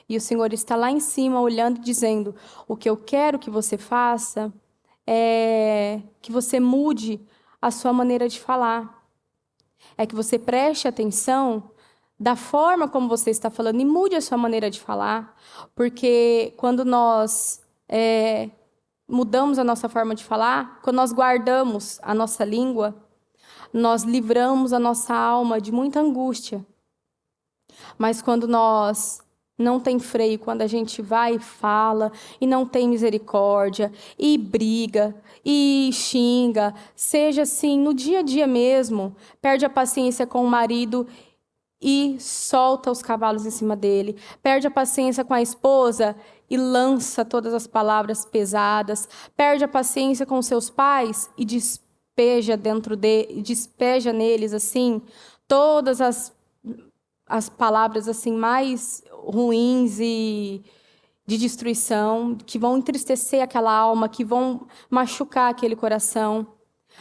[SPEAKER 1] E o Senhor está lá em cima olhando e dizendo, o que eu quero que você faça é que você mude a sua maneira de falar. É que você preste atenção da forma como você está falando e mude a sua maneira de falar. Porque quando nós mudamos a nossa forma de falar, quando nós guardamos a nossa língua, nós livramos a nossa alma de muita angústia. Mas quando nós não tem freio, quando a gente vai e fala, e não tem misericórdia, e briga, e xinga, seja assim, no dia a dia mesmo, perde a paciência com o marido e solta os cavalos em cima dele, perde a paciência com a esposa e lança todas as palavras pesadas, perde a paciência com seus pais e despeja despeja neles assim todas as palavras assim mais ruins e de destruição, que vão entristecer aquela alma, que vão machucar aquele coração.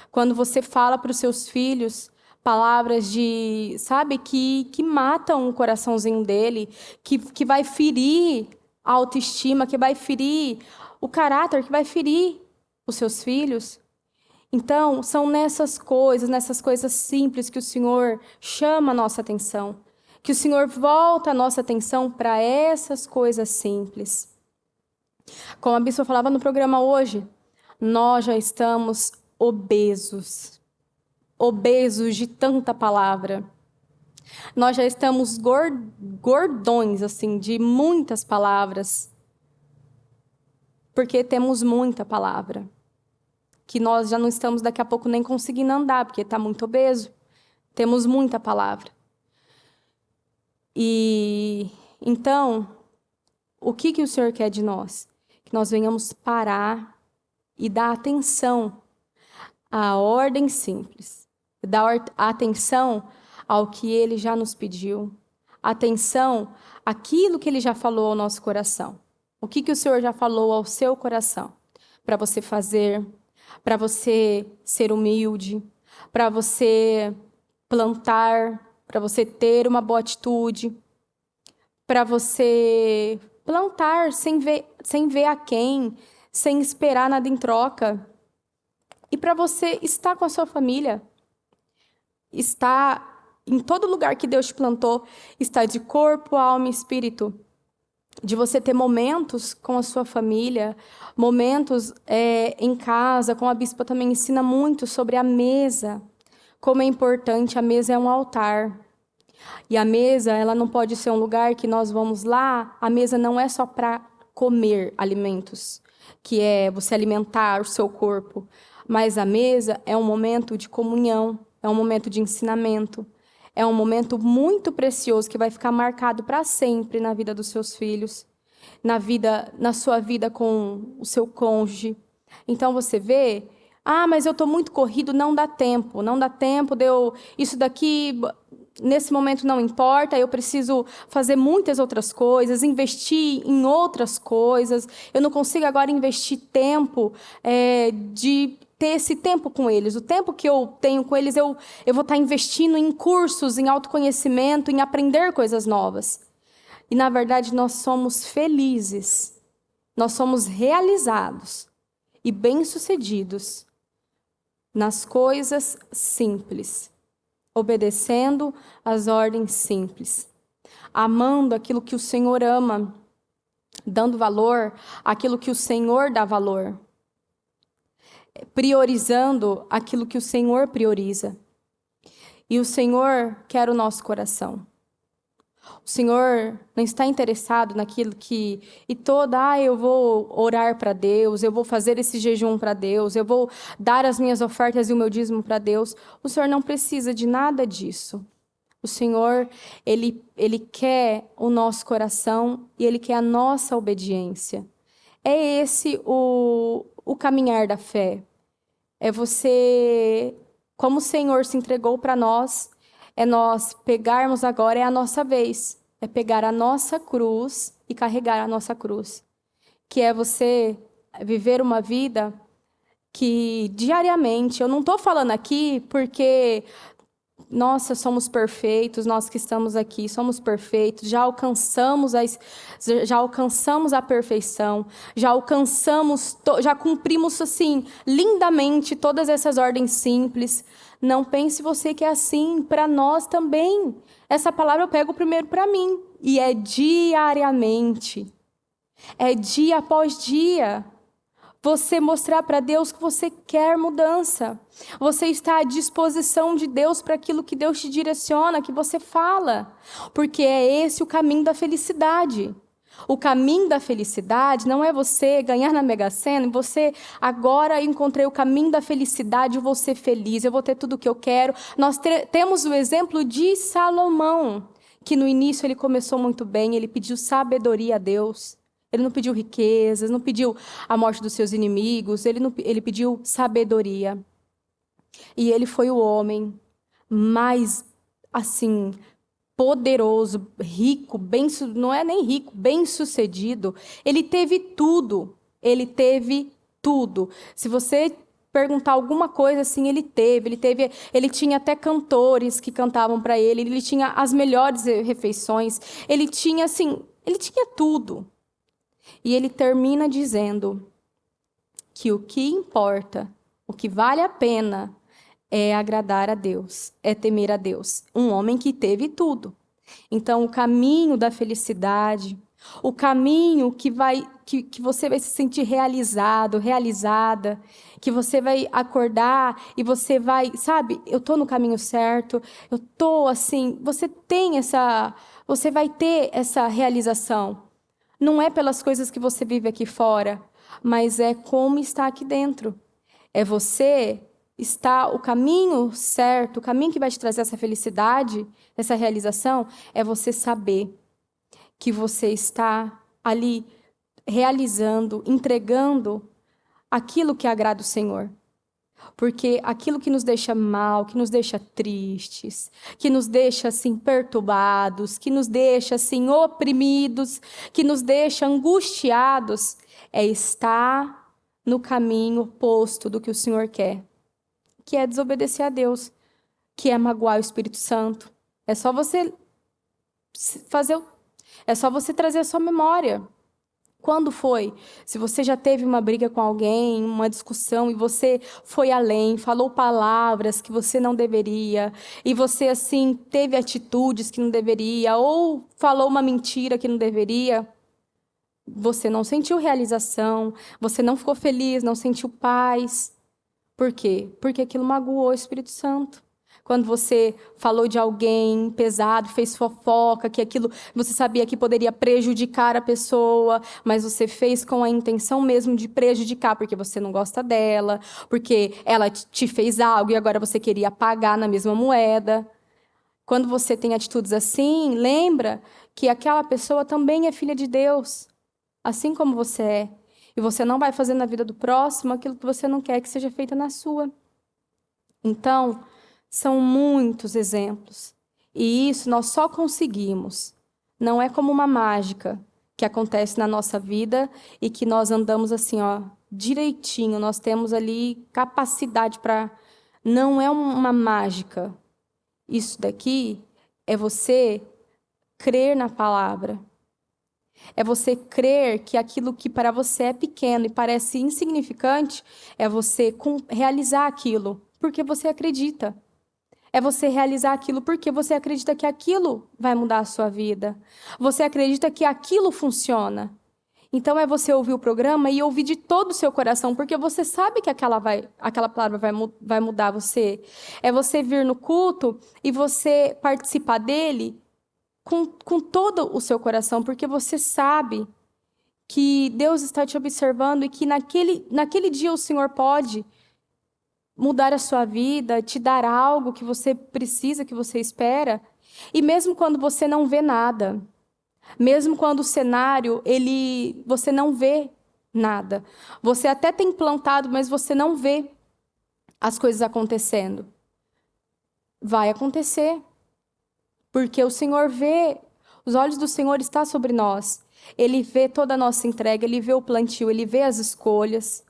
[SPEAKER 1] Quando você fala para os seus filhos palavras de, sabe, que matam o coraçãozinho dele, que vai ferir a autoestima, que vai ferir o caráter, que vai ferir os seus filhos. Então, são nessas coisas simples que o Senhor chama a nossa atenção. Que o Senhor volta a nossa atenção para essas coisas simples. Como a bispa falava no programa hoje, nós já estamos obesos. Obesos de tanta palavra. Nós já estamos gordões, assim, de muitas palavras. Porque temos muita palavra. Que nós já não estamos daqui a pouco nem conseguindo andar, porque está muito obeso. Temos muita palavra. E então, o que o Senhor quer de nós? Que nós venhamos parar e dar atenção à ordem simples. Dar atenção ao que Ele já nos pediu. Atenção àquilo que Ele já falou ao nosso coração. O que o Senhor já falou ao seu coração? Para você fazer, para você ser humilde, para você plantar, para você ter uma boa atitude, para você plantar sem ver a quem, sem esperar nada em troca. E para você estar com a sua família, estar em todo lugar que Deus te plantou, estar de corpo, alma e espírito. De você ter momentos com a sua família, momentos em casa, como a bispa também ensina muito sobre a mesa. Como é importante, a mesa é um altar. E a mesa, ela não pode ser um lugar que nós vamos lá, a mesa não é só para comer alimentos, que é você alimentar o seu corpo, mas a mesa é um momento de comunhão, é um momento de ensinamento, é um momento muito precioso que vai ficar marcado para sempre na vida dos seus filhos, na sua vida com o seu cônjuge. Então você vê, mas eu estou muito corrido, não dá tempo, isso daqui nesse momento não importa, eu preciso fazer muitas outras coisas, investir em outras coisas, eu não consigo agora investir tempo de ter esse tempo com eles. O tempo que eu tenho com eles, eu vou estar investindo em cursos, em autoconhecimento, em aprender coisas novas. E, na verdade, nós somos felizes, nós somos realizados e bem-sucedidos nas coisas simples, obedecendo às ordens simples, amando aquilo que o Senhor ama, dando valor àquilo que o Senhor dá valor, priorizando aquilo que o Senhor prioriza. E o Senhor quer o nosso coração. O Senhor não está interessado naquilo que... eu vou orar para Deus, eu vou fazer esse jejum para Deus, eu vou dar as minhas ofertas e o meu dízimo para Deus. O Senhor não precisa de nada disso. O Senhor, Ele quer o nosso coração e Ele quer a nossa obediência. É esse o caminhar da fé. É você, como o Senhor se entregou para nós, é nós pegarmos agora, é a nossa vez. É pegar a nossa cruz e carregar a nossa cruz. Que é você viver uma vida que diariamente, eu não estou falando aqui porque, nossa, somos perfeitos, nós que estamos aqui somos perfeitos, já alcançamos a perfeição, já cumprimos assim lindamente todas essas ordens simples. Não pense você que é assim, para nós também. Essa palavra eu pego primeiro para mim. E é diariamente. É dia após dia. Você mostrar para Deus que você quer mudança. Você está à disposição de Deus para aquilo que Deus te direciona, que você fala. Porque é esse o caminho da felicidade. O caminho da felicidade não é você ganhar na Mega Sena e você, agora encontrei o caminho da felicidade, eu vou ser feliz, eu vou ter tudo o que eu quero. Nós temos o exemplo de Salomão, que no início ele começou muito bem, ele pediu sabedoria a Deus. Ele não pediu riquezas, não pediu a morte dos seus inimigos, ele pediu sabedoria. E ele foi o homem mais, assim, poderoso, rico, não é nem rico, bem-sucedido. Ele teve tudo. Ele teve tudo. Se você perguntar alguma coisa assim, ele tinha até cantores que cantavam para ele tinha as melhores refeições, ele tinha tudo. E ele termina dizendo que o que importa, o que vale a pena é agradar a Deus, é temer a Deus. Um homem que teve tudo. Então, o caminho da felicidade, o caminho que você vai se sentir realizado, realizada, que você vai acordar e você vai, sabe, eu estou no caminho certo, eu estou assim, você vai ter essa realização. Não é pelas coisas que você vive aqui fora, mas é como está aqui dentro. É você está o caminho certo, o caminho que vai te trazer essa felicidade, essa realização, é você saber que você está ali realizando, entregando aquilo que agrada o Senhor. Porque aquilo que nos deixa mal, que nos deixa tristes, que nos deixa assim perturbados, que nos deixa assim oprimidos, que nos deixa angustiados, é estar no caminho oposto do que o Senhor quer. Que é desobedecer a Deus, que é magoar o Espírito Santo. É só você trazer a sua memória. Quando foi? Se você já teve uma briga com alguém, uma discussão, e você foi além, falou palavras que você não deveria, e você, assim, teve atitudes que não deveria, ou falou uma mentira que não deveria, você não sentiu realização, você não ficou feliz, não sentiu paz. Por quê? Porque aquilo magoou o Espírito Santo. Quando você falou de alguém pesado, fez fofoca, que aquilo você sabia que poderia prejudicar a pessoa, mas você fez com a intenção mesmo de prejudicar, porque você não gosta dela, porque ela te fez algo e agora você queria pagar na mesma moeda. Quando você tem atitudes assim, lembra que aquela pessoa também é filha de Deus, assim como você é. E você não vai fazer na vida do próximo aquilo que você não quer que seja feito na sua. Então, são muitos exemplos. E isso nós só conseguimos. Não é como uma mágica que acontece na nossa vida e que nós andamos assim, ó, direitinho. Nós temos ali capacidade para. Não é uma mágica. Isso daqui é você crer na palavra. É você crer que aquilo que para você é pequeno e parece insignificante, é você realizar aquilo, porque você acredita. É você realizar aquilo porque você acredita que aquilo vai mudar a sua vida. Você acredita que aquilo funciona. Então é você ouvir o programa e ouvir de todo o seu coração, porque você sabe que aquela palavra vai mudar você. É você vir no culto e você participar dele com todo o seu coração, porque você sabe que Deus está te observando e que naquele dia o Senhor pode mudar a sua vida, te dar algo que você precisa, que você espera. E mesmo quando você não vê nada, mesmo quando o cenário, você não vê nada. Você até tem plantado, mas você não vê as coisas acontecendo. Vai acontecer. Porque o Senhor vê, os olhos do Senhor estão sobre nós. Ele vê toda a nossa entrega, Ele vê o plantio, Ele vê as escolhas.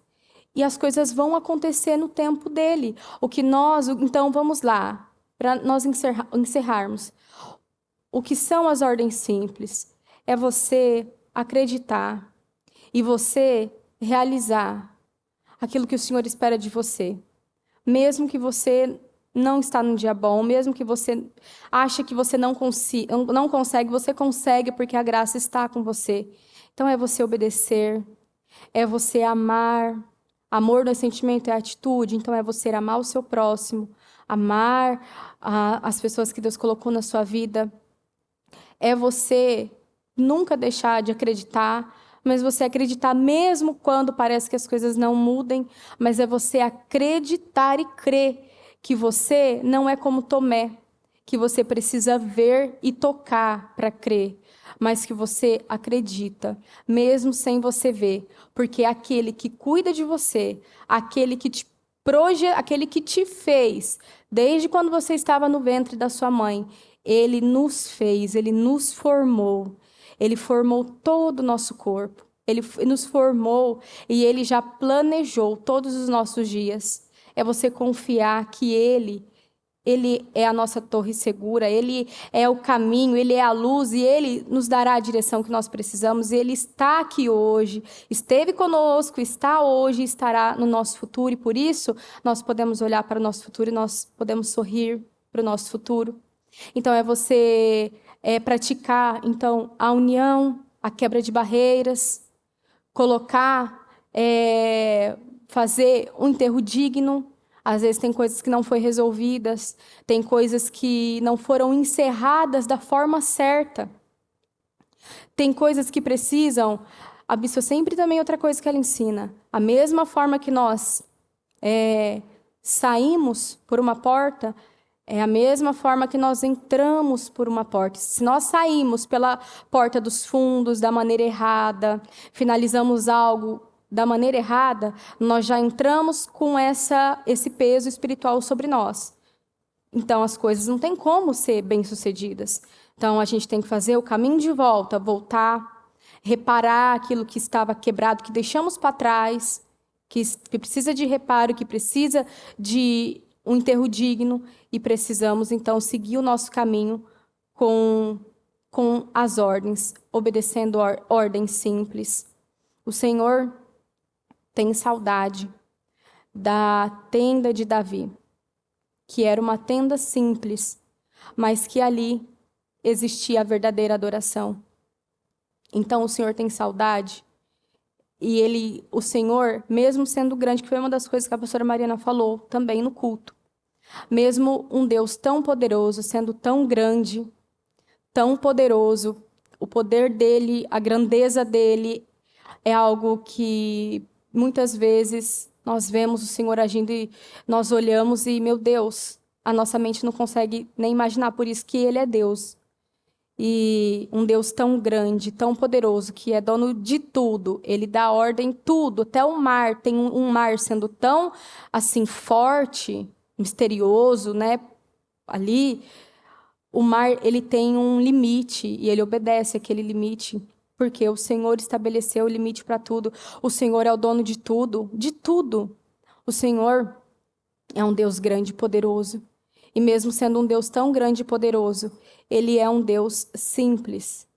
[SPEAKER 1] E as coisas vão acontecer no tempo dEle. Então vamos lá, para nós encerrarmos. O que são as ordens simples? É você acreditar e você realizar aquilo que o Senhor espera de você. Mesmo que você não está num dia bom, mesmo que você ache que você não consegue, você consegue porque a graça está com você. Então é você obedecer, é você amar. Amor não é sentimento, é atitude. Então é você amar o seu próximo, amar as pessoas que Deus colocou na sua vida. É você nunca deixar de acreditar, mas você acreditar mesmo quando parece que as coisas não mudem, mas é você acreditar e crer que você não é como Tomé, que você precisa ver e tocar para crer, mas que você acredita, mesmo sem você ver, porque é aquele que cuida de você, aquele que te fez, desde quando você estava no ventre da sua mãe, ele nos fez, ele nos formou, ele formou todo o nosso corpo, ele nos formou e ele já planejou todos os nossos dias. É você confiar que Ele é a nossa torre segura, Ele é o caminho, Ele é a luz e Ele nos dará a direção que nós precisamos. Ele está aqui hoje, esteve conosco, está hoje e estará no nosso futuro. E por isso, nós podemos olhar para o nosso futuro e nós podemos sorrir para o nosso futuro. Então, é você praticar então, a união, a quebra de barreiras, colocar... fazer um enterro digno. Às vezes tem coisas que não foram resolvidas, tem coisas que não foram encerradas da forma certa. Tem coisas que precisam... A bispa sempre também outra coisa que ela ensina. A mesma forma que nós saímos por uma porta, é a mesma forma que nós entramos por uma porta. Se nós saímos pela porta dos fundos da maneira errada, finalizamos algo da maneira errada, nós já entramos com esse peso espiritual sobre nós. Então, as coisas não têm como ser bem-sucedidas. Então, a gente tem que fazer o caminho de volta, voltar, reparar aquilo que estava quebrado, que deixamos para trás, que precisa de reparo, que precisa de um enterro digno, e precisamos, então, seguir o nosso caminho com as ordens, obedecendo ordens simples. O Senhor tem saudade da tenda de Davi, que era uma tenda simples, mas que ali existia a verdadeira adoração. Então o Senhor tem saudade, e o Senhor, mesmo sendo grande, que foi uma das coisas que a pastora Mariana falou também no culto, Mesmo um Deus tão poderoso, sendo tão grande, tão poderoso, o poder dele, a grandeza dele é algo que muitas vezes nós vemos o Senhor agindo e nós olhamos e, meu Deus, a nossa mente não consegue nem imaginar, por isso que ele é Deus. E um Deus tão grande, tão poderoso, que é dono de tudo, ele dá ordem em tudo, até o mar, tem um mar sendo tão, assim, forte, misterioso, né, ali, o mar, ele tem um limite, e ele obedece aquele limite, porque o Senhor estabeleceu o limite para tudo, o Senhor é o dono de tudo, de tudo. O Senhor é um Deus grande e poderoso. E mesmo sendo um Deus tão grande e poderoso, ele é um Deus simples.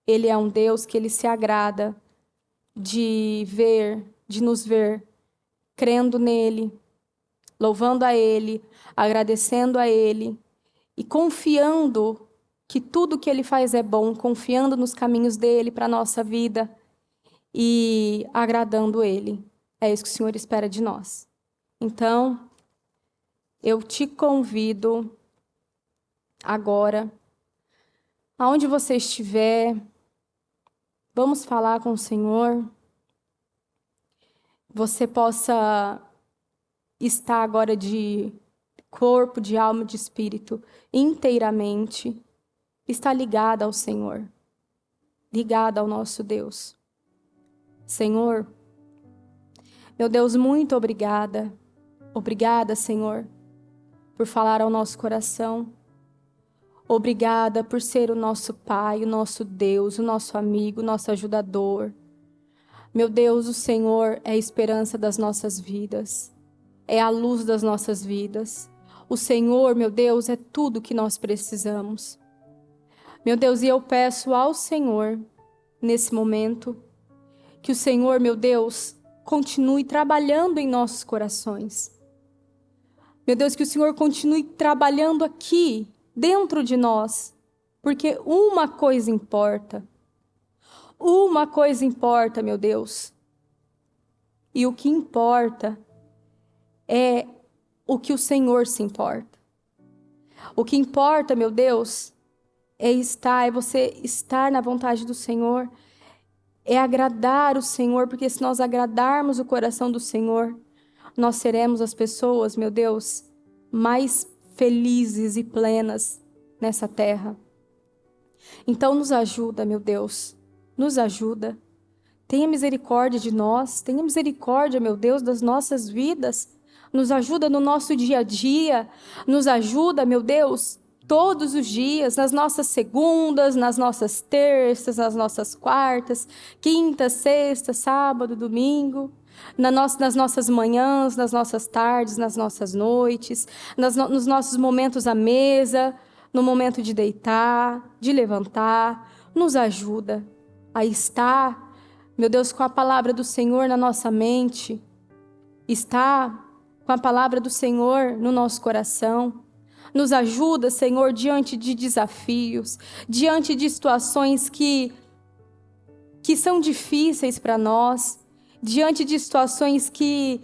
[SPEAKER 1] Ele é um Deus que ele se agrada de ver, de nos ver, crendo nele, louvando a ele, agradecendo a ele e confiando que tudo que ele faz é bom, confiando nos caminhos dele para a nossa vida e agradando ele. É isso que o Senhor espera de nós. Então, eu te convido agora, aonde você estiver, vamos falar com o Senhor. Você possa estar agora de corpo, de alma, de espírito, inteiramente, está ligada ao Senhor, ligada ao nosso Deus. Senhor, meu Deus, muito obrigada. Obrigada, Senhor, por falar ao nosso coração. Obrigada por ser o nosso Pai, o nosso Deus, o nosso amigo, o nosso ajudador. Meu Deus, o Senhor é a esperança das nossas vidas, é a luz das nossas vidas. O Senhor, meu Deus, é tudo que nós precisamos. Meu Deus, e eu peço ao Senhor, nesse momento, que o Senhor, meu Deus, continue trabalhando em nossos corações. Meu Deus, que o Senhor continue trabalhando aqui, dentro de nós, porque uma coisa importa. Uma coisa importa, meu Deus. E o que importa é o que o Senhor se importa. O que importa, meu Deus, é você estar na vontade do Senhor, é agradar o Senhor, porque se nós agradarmos o coração do Senhor, nós seremos as pessoas, meu Deus, mais felizes e plenas nessa terra. Então nos ajuda, meu Deus, nos ajuda. Tenha misericórdia de nós, tenha misericórdia, meu Deus, das nossas vidas. Nos ajuda no nosso dia a dia, nos ajuda, meu Deus, todos os dias, nas nossas segundas, nas nossas terças, nas nossas quartas, quinta, sexta, sábado, domingo. Nas nossas manhãs, nas nossas tardes, nas nossas noites, nos nossos momentos à mesa, no momento de deitar, de levantar. Nos ajuda a estar, meu Deus, com a palavra do Senhor na nossa mente, estar com a palavra do Senhor no nosso coração. Nos ajuda, Senhor, diante de desafios, diante de situações que são difíceis para nós, diante de situações que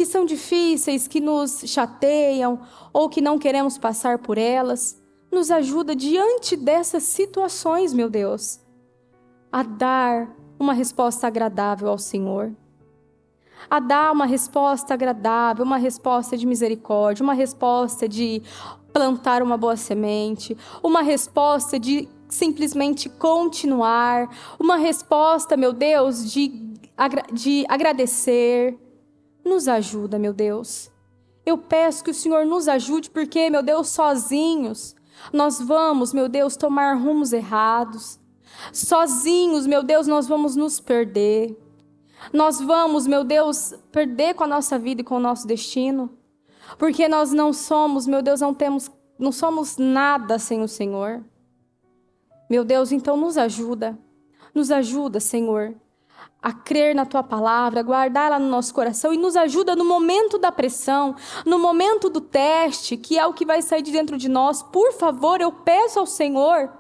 [SPEAKER 1] são difíceis, que nos chateiam ou que não queremos passar por elas. Nos ajuda diante dessas situações, meu Deus, a dar uma resposta agradável ao Senhor. A dar uma resposta agradável, uma resposta de misericórdia, uma resposta de plantar uma boa semente, uma resposta de simplesmente continuar, uma resposta, meu Deus, de agradecer. Nos ajuda, meu Deus. Eu peço que o Senhor nos ajude, porque, meu Deus, sozinhos nós vamos, meu Deus, tomar rumos errados. Sozinhos, meu Deus, nós vamos nos perder. Nós vamos, meu Deus, perder com a nossa vida e com o nosso destino. Porque nós não somos, meu Deus, não somos nada sem o Senhor. Meu Deus, então nos ajuda, Senhor, a crer na Tua palavra, a guardá-la no nosso coração e nos ajuda no momento da pressão, no momento do teste, que é o que vai sair de dentro de nós. Por favor, eu peço ao Senhor,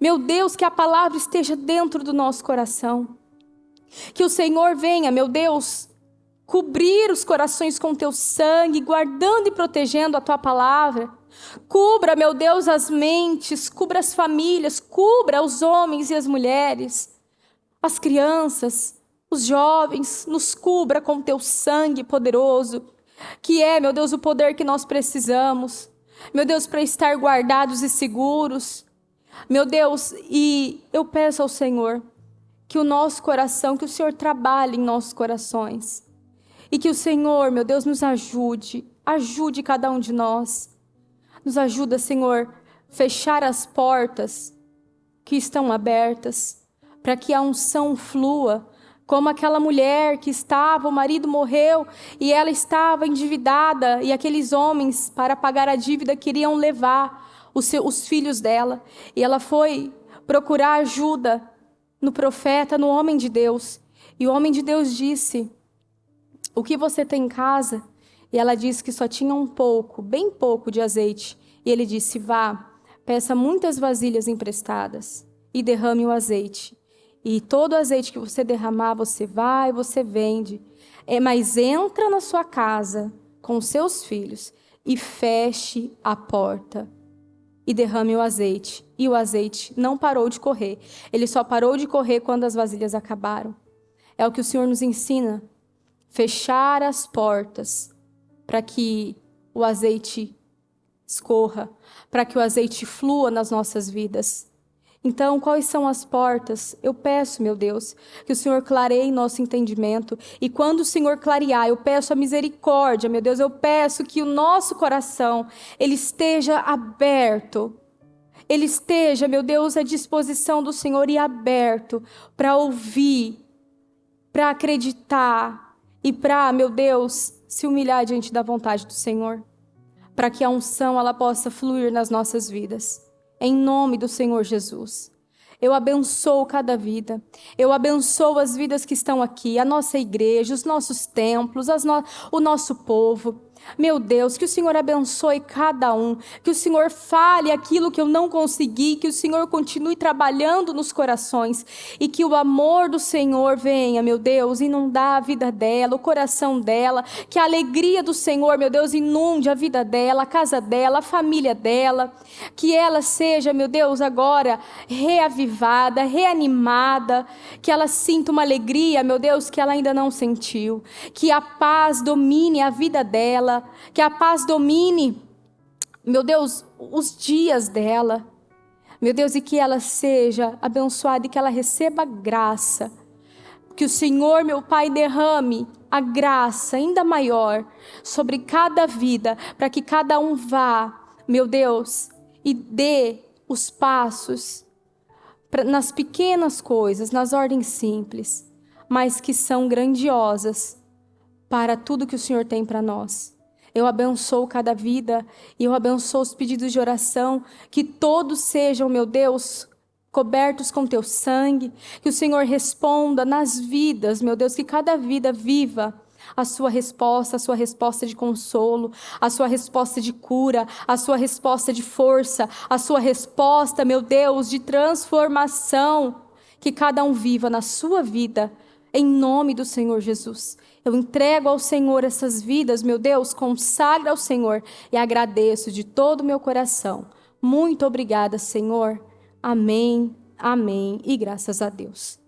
[SPEAKER 1] meu Deus, que a palavra esteja dentro do nosso coração. Que o Senhor venha, meu Deus, cobrir os corações com teu sangue, guardando e protegendo a tua palavra. Cubra, meu Deus, as mentes, cubra as famílias, cubra os homens e as mulheres, as crianças, os jovens, nos cubra com teu sangue poderoso, que é, meu Deus, o poder que nós precisamos, meu Deus, para estar guardados e seguros. Meu Deus, e eu peço ao Senhor que o nosso coração, que o Senhor trabalhe em nossos corações, e que o Senhor, meu Deus, nos ajude cada um de nós. Nos ajuda, Senhor, fechar as portas que estão abertas, para que a unção flua, como aquela mulher que o marido morreu e ela estava endividada, e aqueles homens, para pagar a dívida, queriam levar os filhos dela, e ela foi procurar ajuda no profeta, no homem de Deus, e o homem de Deus disse: o que você tem em casa? E ela disse que só tinha um pouco, bem pouco de azeite. E ele disse: vá, peça muitas vasilhas emprestadas e derrame o azeite. E todo o azeite que você derramar, você vai, você vende. Mas entra na sua casa com seus filhos e feche a porta. E derrame o azeite. E o azeite não parou de correr. Ele só parou de correr quando as vasilhas acabaram. É o que o Senhor nos ensina. Fechar as portas para que o azeite escorra, para que o azeite flua nas nossas vidas. Então, quais são as portas? Eu peço, meu Deus, que o Senhor clareie nosso entendimento. E quando o Senhor clarear, eu peço a misericórdia, meu Deus, eu peço que o nosso coração, ele esteja aberto. Ele esteja, meu Deus, à disposição do Senhor e aberto para ouvir, para acreditar e para, meu Deus, se humilhar diante da vontade do Senhor, para que a unção ela possa fluir nas nossas vidas. Em nome do Senhor Jesus. Eu abençoo cada vida. Eu abençoo as vidas que estão aqui, a nossa igreja, os nossos templos, o nosso povo. Meu Deus, que o Senhor abençoe cada um, que o Senhor fale aquilo que eu não consegui, que o Senhor continue trabalhando nos corações e que o amor do Senhor venha, meu Deus, inundar a vida dela, o coração dela, que a alegria do Senhor, meu Deus, inunde a vida dela, a casa dela, a família dela, que ela seja, meu Deus, agora reavivada, reanimada, que ela sinta uma alegria, meu Deus, que ela ainda não sentiu, que a paz domine a vida dela, que a paz domine, meu Deus, os dias dela, meu Deus, e que ela seja abençoada e que ela receba graça, que o Senhor, meu Pai, derrame a graça ainda maior sobre cada vida, para que cada um vá, meu Deus, e dê os passos nas pequenas coisas, nas ordens simples, mas que são grandiosas para tudo que o Senhor tem para nós. Eu abençoo cada vida e eu abençoo os pedidos de oração, que todos sejam, meu Deus, cobertos com teu sangue, que o Senhor responda nas vidas, meu Deus, que cada vida viva a sua resposta de consolo, a sua resposta de cura, a sua resposta de força, a sua resposta, meu Deus, de transformação, que cada um viva na sua vida, em nome do Senhor Jesus. Eu entrego ao Senhor essas vidas, meu Deus, consagro ao Senhor e agradeço de todo o meu coração. Muito obrigada, Senhor. Amém, amém e graças a Deus.